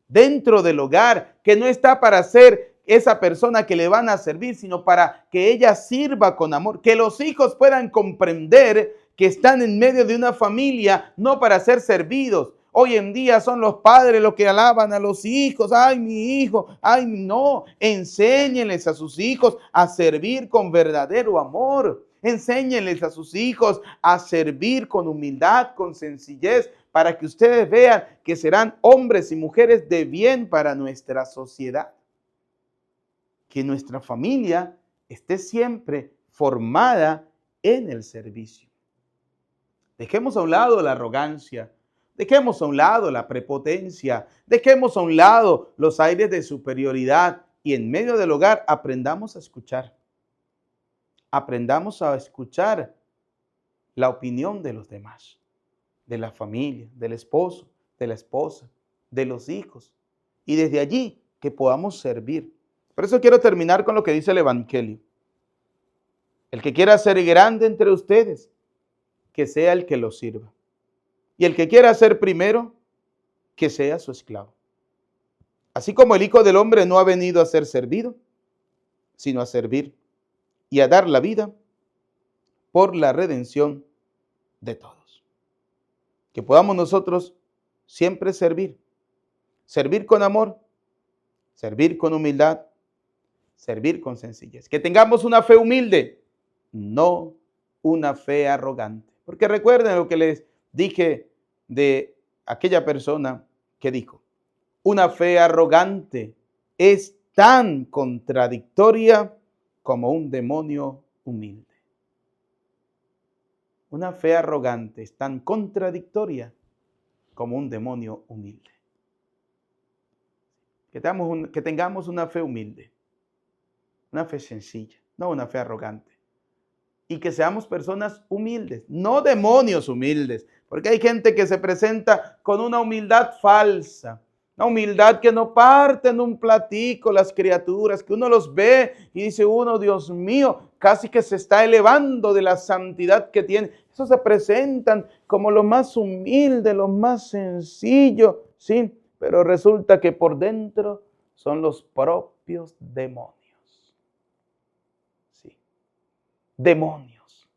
dentro del hogar, que no está para ser esa persona que le van a servir, sino para que ella sirva con amor. Que los hijos puedan comprender que están en medio de una familia, no para ser servidos. Hoy en día son los padres los que alaban a los hijos. Ay, mi hijo, ay, no. Enséñenles a sus hijos a servir con verdadero amor. Enséñenles a sus hijos a servir con humildad, con sencillez, para que ustedes vean que serán hombres y mujeres de bien para nuestra sociedad. Que nuestra familia esté siempre formada en el servicio. Dejemos a un lado la arrogancia, dejemos a un lado la prepotencia, dejemos a un lado los aires de superioridad y en medio del hogar aprendamos a escuchar. Aprendamos a escuchar la opinión de los demás, de la familia, del esposo, de la esposa, de los hijos. Y desde allí que podamos servir. Por eso quiero terminar con lo que dice el Evangelio. El que quiera ser grande entre ustedes, que sea el que lo sirva. Y el que quiera ser primero, que sea su esclavo. Así como el Hijo del Hombre no ha venido a ser servido, sino a servir y a dar la vida por la redención de todos. Que podamos nosotros siempre servir. Servir con amor, servir con humildad, servir con sencillez. Que tengamos una fe humilde, no una fe arrogante. Porque recuerden lo que les dije de aquella persona que dijo, una fe arrogante es tan contradictoria como un demonio humilde. Una fe arrogante es tan contradictoria como un demonio humilde. Que tengamos una fe humilde, una fe sencilla, no una fe arrogante. Y que seamos personas humildes, no demonios humildes, porque hay gente que se presenta con una humildad falsa, una humildad que no parte en un platico las criaturas, que uno los ve y dice uno, Dios mío, casi que se está elevando de la santidad que tiene. Esos se presentan como lo más humilde, lo más sencillo, ¿sí? Pero resulta que por dentro son los propios demonios. Sí. Demonios,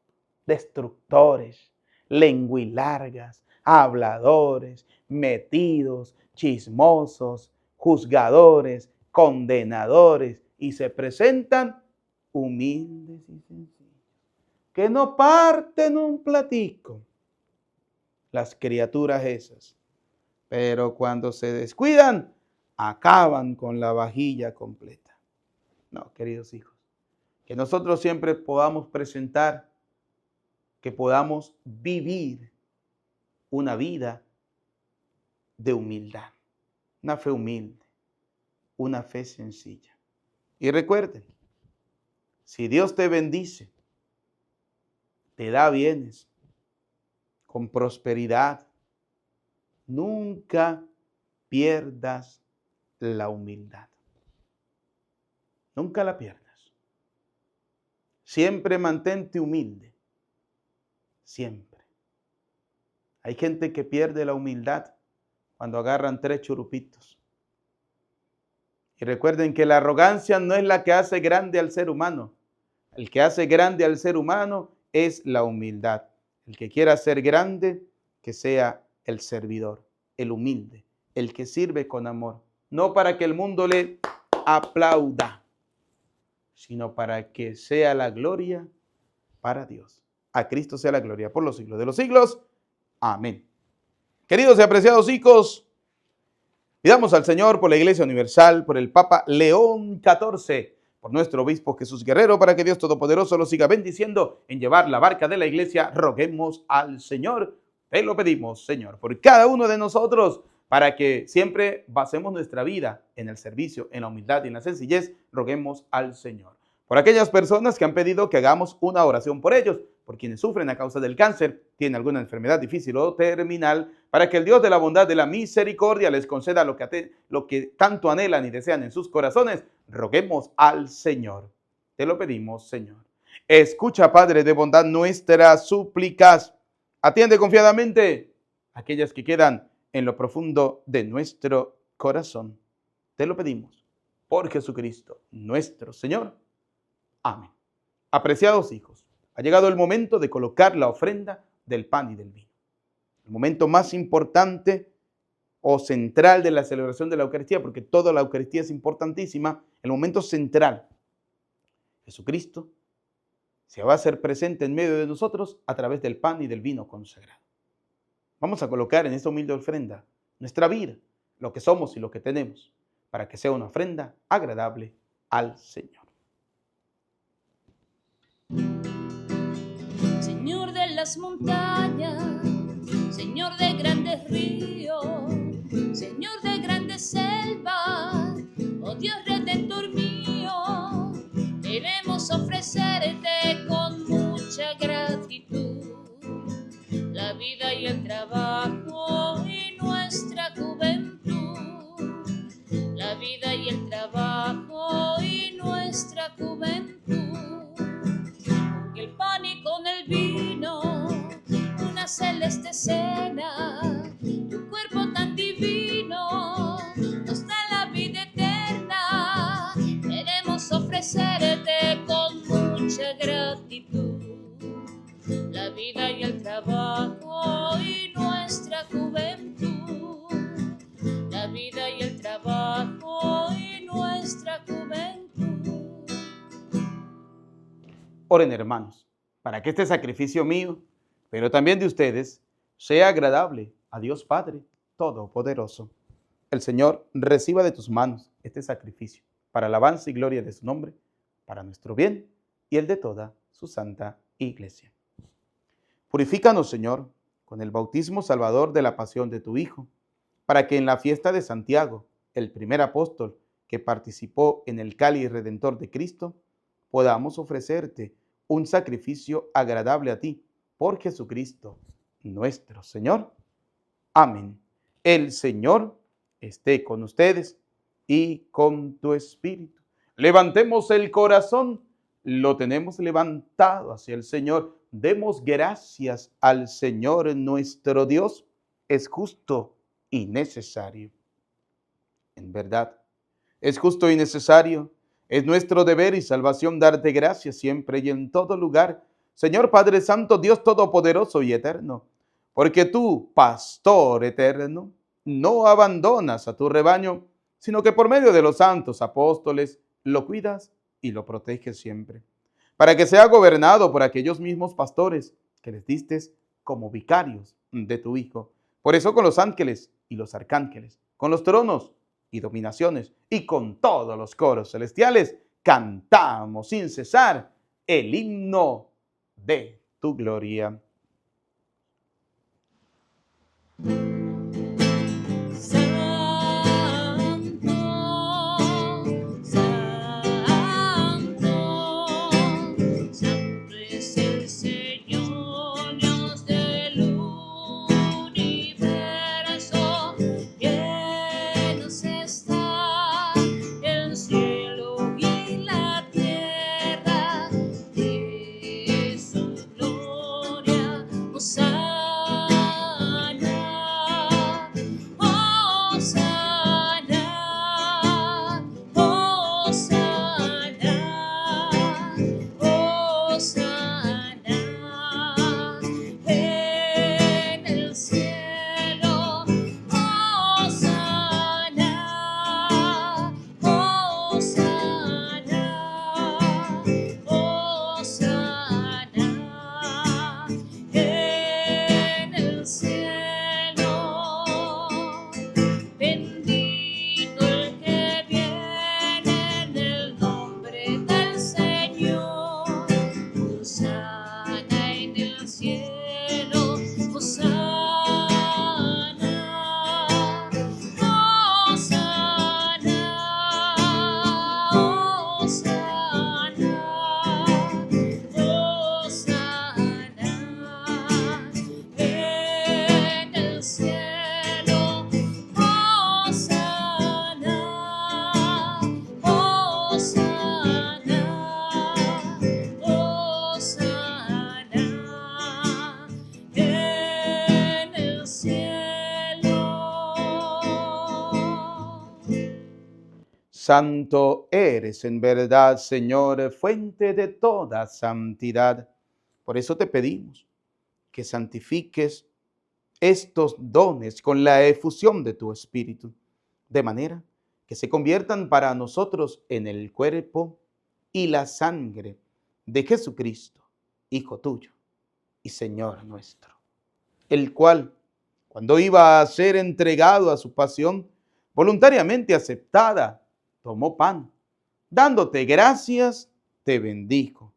destructores, lenguilargas, habladores, metidos, chismosos, juzgadores, condenadores, y se presentan humildes y sencillos, que no parten un platico, las criaturas esas, pero cuando se descuidan, acaban con la vajilla completa. No, queridos hijos, que nosotros siempre podamos presentar, que podamos vivir una vida de humildad, una fe humilde, una fe sencilla. Y recuerden, si Dios te bendice, te da bienes, con prosperidad, nunca pierdas la humildad. Nunca la pierdas. Siempre mantente humilde. Siempre. Hay gente que pierde la humildad cuando agarran 3 churupitos. Y recuerden que la arrogancia no es la que hace grande al ser humano. El que hace grande al ser humano es la humildad. El que quiera ser grande, que sea el servidor, el humilde, el que sirve con amor. No para que el mundo le aplauda, sino para que sea la gloria para Dios. A Cristo sea la gloria por los siglos de los siglos. Amén. Queridos y apreciados hijos, pidamos al Señor por la Iglesia Universal, por el Papa León XIV, por nuestro obispo Jesús Guerrero, para que Dios Todopoderoso lo siga bendiciendo en llevar la barca de la Iglesia. Roguemos al Señor. Te lo pedimos, Señor, por cada uno de nosotros, para que siempre basemos nuestra vida en el servicio, en la humildad y en la sencillez. Roguemos al Señor. Por aquellas personas que han pedido que hagamos una oración por ellos, por quienes sufren a causa del cáncer, tienen alguna enfermedad difícil o terminal, para que el Dios de la bondad, de la misericordia, les conceda lo que tanto anhelan y desean en sus corazones. Roguemos al Señor. Te lo pedimos, Señor. Escucha, Padre de bondad, nuestras súplicas. Atiende confiadamente aquellas que quedan en lo profundo de nuestro corazón. Te lo pedimos por Jesucristo, nuestro Señor. Amén. Apreciados hijos, ha llegado el momento de colocar la ofrenda del pan y del vino. El momento más importante o central de la celebración de la Eucaristía, porque toda la Eucaristía es importantísima. El momento central, Jesucristo se va a hacer presente en medio de nosotros a través del pan y del vino consagrado. Vamos a colocar en esta humilde ofrenda nuestra vida, lo que somos y lo que tenemos, para que sea una ofrenda agradable al Señor. Señor de las montañas, Señor de grandes ríos, Señor de grandes selvas, oh Dios redentor mío, queremos ofrecerte con mucha gratitud la vida y el trabajo y nuestra juventud, la vida y el trabajo y nuestra juventud. El pan y con el vino, una celeste cena, tu cuerpo tan divino nos da la vida eterna. Queremos ofrecerte con mucha gratitud la vida y el trabajo y nuestra juventud, la vida y el trabajo y nuestra juventud. Oren, hermanos, para que este sacrificio mío, pero también de ustedes, sea agradable a Dios Padre Todopoderoso. El Señor reciba de tus manos este sacrificio para alabanza y gloria de su nombre, para nuestro bien y el de toda su santa Iglesia. Purifícanos, Señor, con el bautismo salvador de la pasión de tu Hijo, para que en la fiesta de Santiago, el primer apóstol que participó en el cáliz redentor de Cristo, podamos ofrecerte un sacrificio agradable a ti, por Jesucristo nuestro Señor. Amén. El Señor esté con ustedes y con tu espíritu. Levantemos el corazón, lo tenemos levantado hacia el Señor. Demos gracias al Señor nuestro Dios. Es justo y necesario. En verdad, es justo y necesario. Es nuestro deber y salvación darte gracias siempre y en todo lugar, Señor Padre Santo, Dios Todopoderoso y Eterno, porque tú, Pastor eterno, no abandonas a tu rebaño, sino que por medio de los santos apóstoles lo cuidas y lo proteges siempre, para que sea gobernado por aquellos mismos pastores que les diste como vicarios de tu Hijo. Por eso con los ángeles y los arcángeles, con los tronos y dominaciones, y con todos los coros celestiales, cantamos sin cesar el himno de tu gloria. Santo eres en verdad, Señor, fuente de toda santidad. Por eso te pedimos que santifiques estos dones con la efusión de tu Espíritu, de manera que se conviertan para nosotros en el cuerpo y la sangre de Jesucristo, Hijo tuyo y Señor nuestro, el cual, cuando iba a ser entregado a su pasión, voluntariamente aceptada, tomó pan, dándote gracias, te bendijo,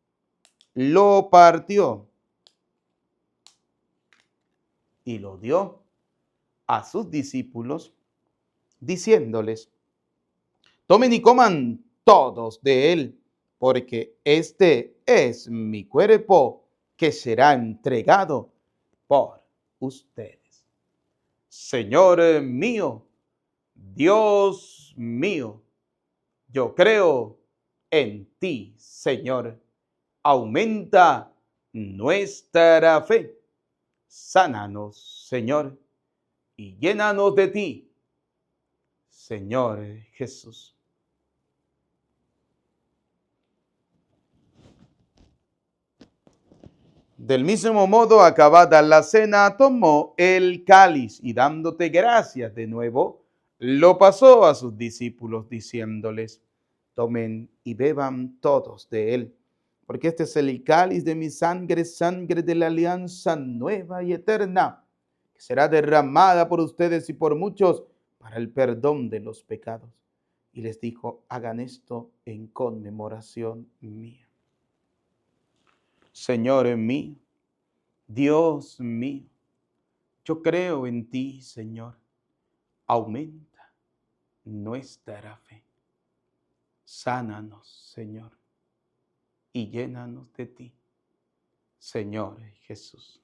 lo partió y lo dio a sus discípulos, diciéndoles: tomen y coman todos de él, porque este es mi cuerpo que será entregado por ustedes. Señor mío, Dios mío, yo creo en ti, Señor. Aumenta nuestra fe. Sánanos, Señor, y llénanos de ti, Señor Jesús. Del mismo modo, acabada la cena, tomó el cáliz y dándote gracias de nuevo, lo pasó a sus discípulos diciéndoles: tomen y beban todos de él, porque este es el cáliz de mi sangre, sangre de la alianza nueva y eterna, que será derramada por ustedes y por muchos para el perdón de los pecados. Y les dijo: hagan esto en conmemoración mía. Señor mío, Dios mío, yo creo en ti, Señor. Aumenta nuestra fe. Sánanos, Señor, y llénanos de ti, Señor Jesús.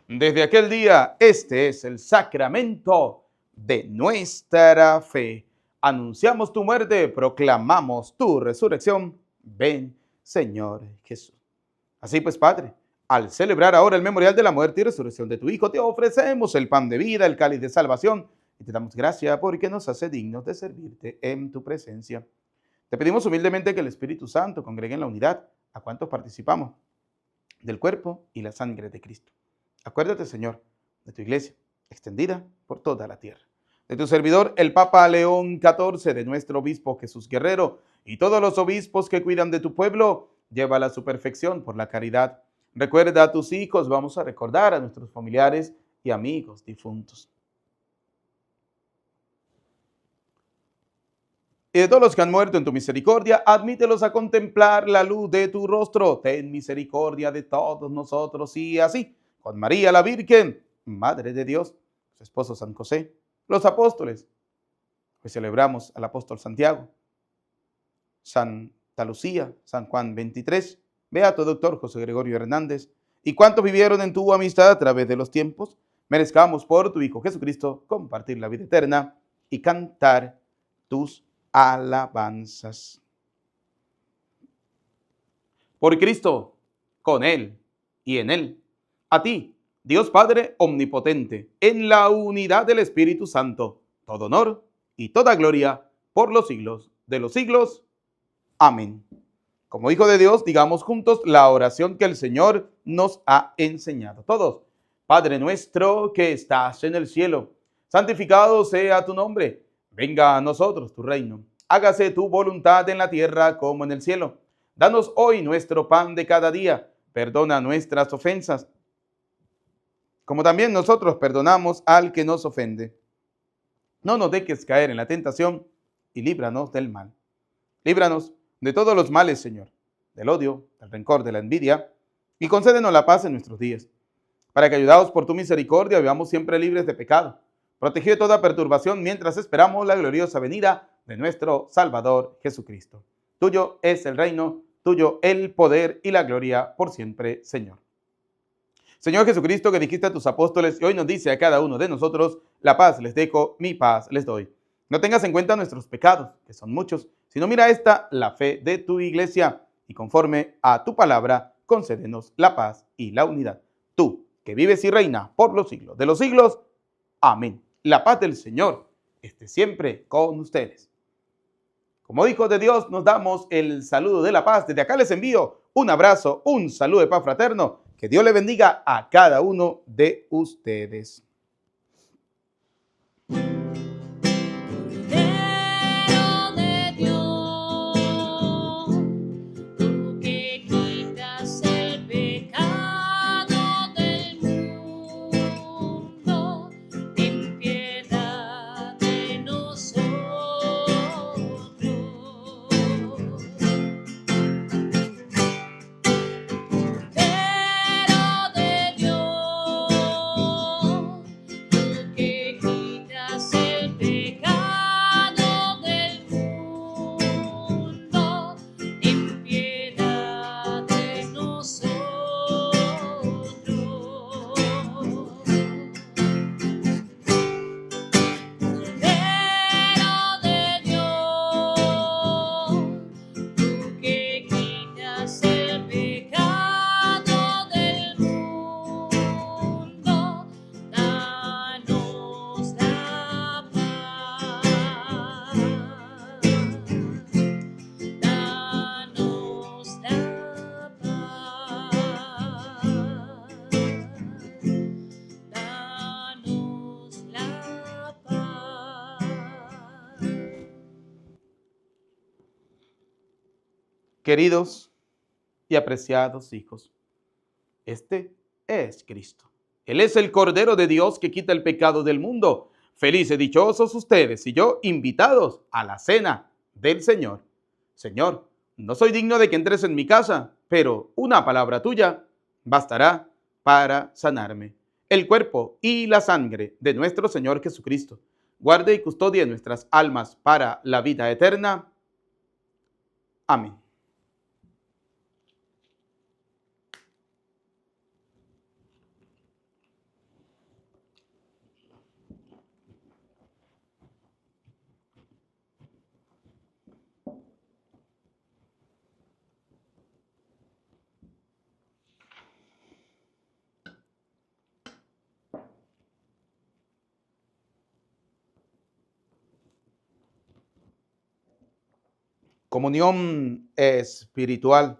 Desde aquel día, este es el sacramento de nuestra fe. Anunciamos tu muerte, proclamamos tu resurrección. Ven, Señor Jesús. Así pues, Padre, al celebrar ahora el memorial de la muerte y resurrección de tu Hijo, te ofrecemos el pan de vida, el cáliz de salvación, y te damos gracias porque nos hace dignos de servirte en tu presencia. Te pedimos humildemente que el Espíritu Santo congregue en la unidad a cuantos participamos del cuerpo y la sangre de Cristo. Acuérdate, Señor, de tu iglesia, extendida por toda la tierra. De tu servidor, el Papa León XIV, de nuestro obispo Jesús Guerrero, y todos los obispos que cuidan de tu pueblo, llévala a su perfección por la caridad. Recuerda a tus hijos, vamos a recordar a nuestros familiares y amigos difuntos. Y de todos los que han muerto en tu misericordia, admítelos a contemplar la luz de tu rostro. Ten misericordia de todos nosotros y así, con María la Virgen, Madre de Dios, su esposo San José, los apóstoles. Hoy celebramos al apóstol Santiago, Santa Lucía, San Juan 23, Beato Doctor José Gregorio Hernández, y cuantos vivieron en tu amistad a través de los tiempos, merezcamos por tu Hijo Jesucristo compartir la vida eterna y cantar tus alabanzas. Por Cristo, con Él y en Él, a ti, Dios Padre omnipotente, en la unidad del Espíritu Santo, todo honor y toda gloria por los siglos de los siglos. Amén. Como hijo de Dios, digamos juntos la oración que el Señor nos ha enseñado. Todos. Padre nuestro que estás en el cielo, santificado sea tu nombre. Venga a nosotros tu reino. Hágase tu voluntad en la tierra como en el cielo. Danos hoy nuestro pan de cada día. Perdona nuestras ofensas, como también nosotros perdonamos al que nos ofende. No nos dejes caer en la tentación y líbranos del mal. Líbranos de todos los males, Señor, del odio, del rencor, de la envidia, y concédenos la paz en nuestros días, para que, ayudados por tu misericordia, vivamos siempre libres de pecado, protegido de toda perturbación, mientras esperamos la gloriosa venida de nuestro Salvador Jesucristo. Tuyo es el reino, tuyo el poder y la gloria por siempre, Señor. Señor Jesucristo, que dijiste a tus apóstoles y hoy nos dice a cada uno de nosotros, la paz les dejo, mi paz les doy. No tengas en cuenta nuestros pecados, que son muchos, sino mira esta, la fe de tu iglesia, y conforme a tu palabra, concédenos la paz y la unidad. Tú, que vives y reinas por los siglos de los siglos. Amén. La paz del Señor esté siempre con ustedes. Como hijos de Dios, nos damos el saludo de la paz. Desde acá les envío un abrazo, un saludo de paz fraterno. Que Dios le bendiga a cada uno de ustedes. Queridos y apreciados hijos, este es Cristo. Él es el Cordero de Dios que quita el pecado del mundo. Felices, dichosos ustedes y yo, invitados a la cena del Señor. Señor, no soy digno de que entres en mi casa, pero una palabra tuya bastará para sanarme. El cuerpo y la sangre de nuestro Señor Jesucristo guarde y custodie nuestras almas para la vida eterna. Amén. Comunión espiritual.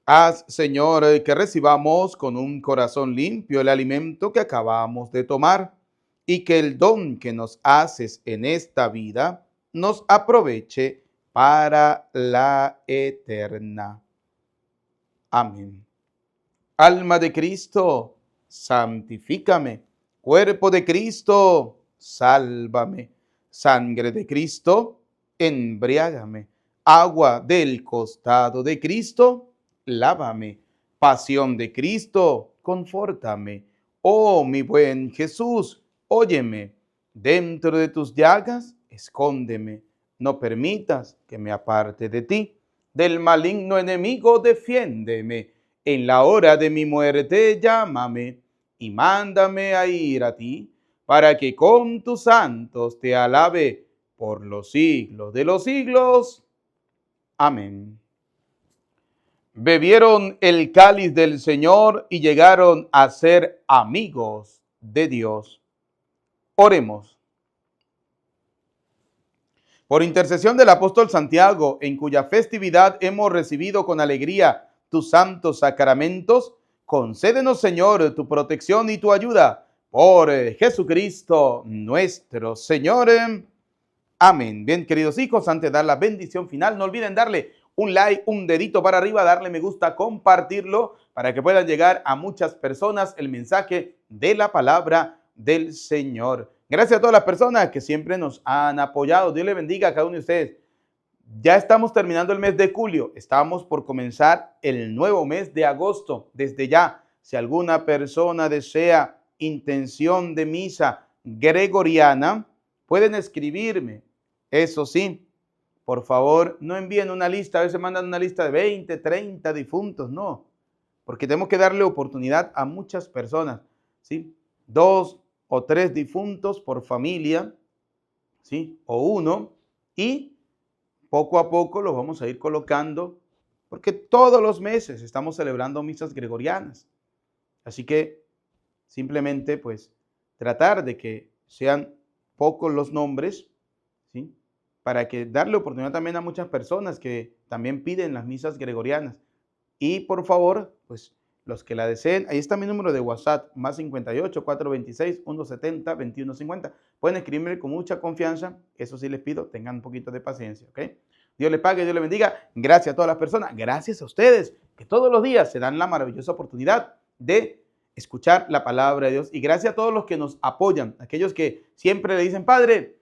Haz, Señor, que recibamos con un corazón limpio el alimento que acabamos de tomar y que el don que nos haces en esta vida nos aproveche para la eterna. Amén. Alma de Cristo, santifícame. Cuerpo de Cristo, sálvame. Sangre de Cristo, embriágame. Agua del costado de Cristo, lávame. Pasión de Cristo, confórtame. Oh, mi buen Jesús, óyeme. Dentro de tus llagas, escóndeme. No permitas que me aparte de ti. Del maligno enemigo, defiéndeme. En la hora de mi muerte, llámame y mándame a ir a ti, para que con tus santos te alabe por los siglos de los siglos. Amén. Bebieron el cáliz del Señor y llegaron a ser amigos de Dios. Oremos. Por intercesión del apóstol Santiago, en cuya festividad hemos recibido con alegría tus santos sacramentos, concédenos, Señor, tu protección y tu ayuda. Por Jesucristo nuestro Señor. Amén. Bien, queridos hijos, antes de dar la bendición final, no olviden darle un like, un dedito para arriba, darle me gusta, compartirlo, para que puedan llegar a muchas personas el mensaje de la palabra del Señor. Gracias a todas las personas que siempre nos han apoyado. Dios le bendiga a cada uno de ustedes. Ya estamos terminando el mes de julio, estamos por comenzar el nuevo mes de agosto. Desde ya, si alguna persona desea intención de misa gregoriana, pueden escribirme. Eso sí, por favor, no envíen una lista, a veces mandan una lista de 20, 30 difuntos, no, porque tenemos que darle oportunidad a muchas personas, ¿sí? 2 o 3 difuntos por familia, ¿sí? O uno, y poco a poco los vamos a ir colocando, porque todos los meses estamos celebrando misas gregorianas. Así que simplemente pues tratar de que sean pocos los nombres, ¿sí? Para que darle oportunidad también a muchas personas que también piden las misas gregorianas. Y por favor, pues los que la deseen, ahí está mi número de WhatsApp, más 58 426 170 2150. Pueden escribirme con mucha confianza, eso sí les pido, tengan un poquito de paciencia, ¿ok? Dios les pague, Dios les bendiga. Gracias a todas las personas, gracias a ustedes, que todos los días se dan la maravillosa oportunidad de escuchar la palabra de Dios. Y gracias a todos los que nos apoyan, aquellos que siempre le dicen, Padre,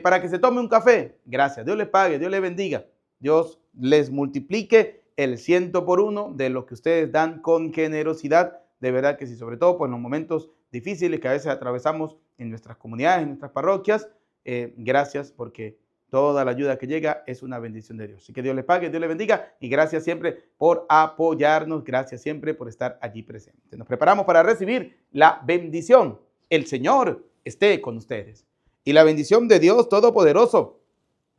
para que se tome un café. Gracias, Dios les pague, Dios les bendiga. Dios les multiplique el 100 por 1 de lo que ustedes dan con generosidad. De verdad que sí, sobre todo por los momentos difíciles que a veces atravesamos en nuestras comunidades, en nuestras parroquias. Gracias, porque toda la ayuda que llega es una bendición de Dios. Así que Dios les pague, Dios les bendiga y gracias siempre por apoyarnos, gracias siempre por estar allí presentes. Nos preparamos para recibir la bendición. El Señor esté con ustedes. Y la bendición de Dios Todopoderoso,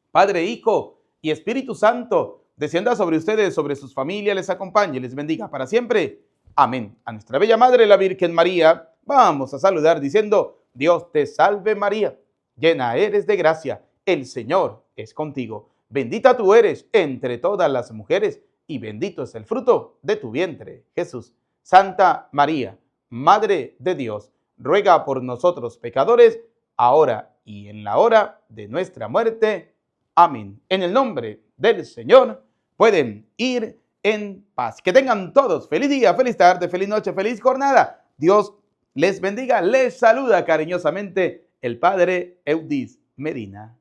Padre, Hijo y Espíritu Santo, descienda sobre ustedes, sobre sus familias, les acompañe, les bendiga para siempre. Amén. A nuestra bella Madre, la Virgen María, vamos a saludar diciendo, Dios te salve María, llena eres de gracia, el Señor es contigo. Bendita tú eres entre todas las mujeres y bendito es el fruto de tu vientre, Jesús. Santa María, Madre de Dios, ruega por nosotros pecadores, ahora y en la hora de nuestra muerte. Amén. En el nombre del Señor, pueden ir en paz. Que tengan todos feliz día, feliz tarde, feliz noche, feliz jornada. Dios les bendiga. Les saluda cariñosamente el Padre Eudis Medina.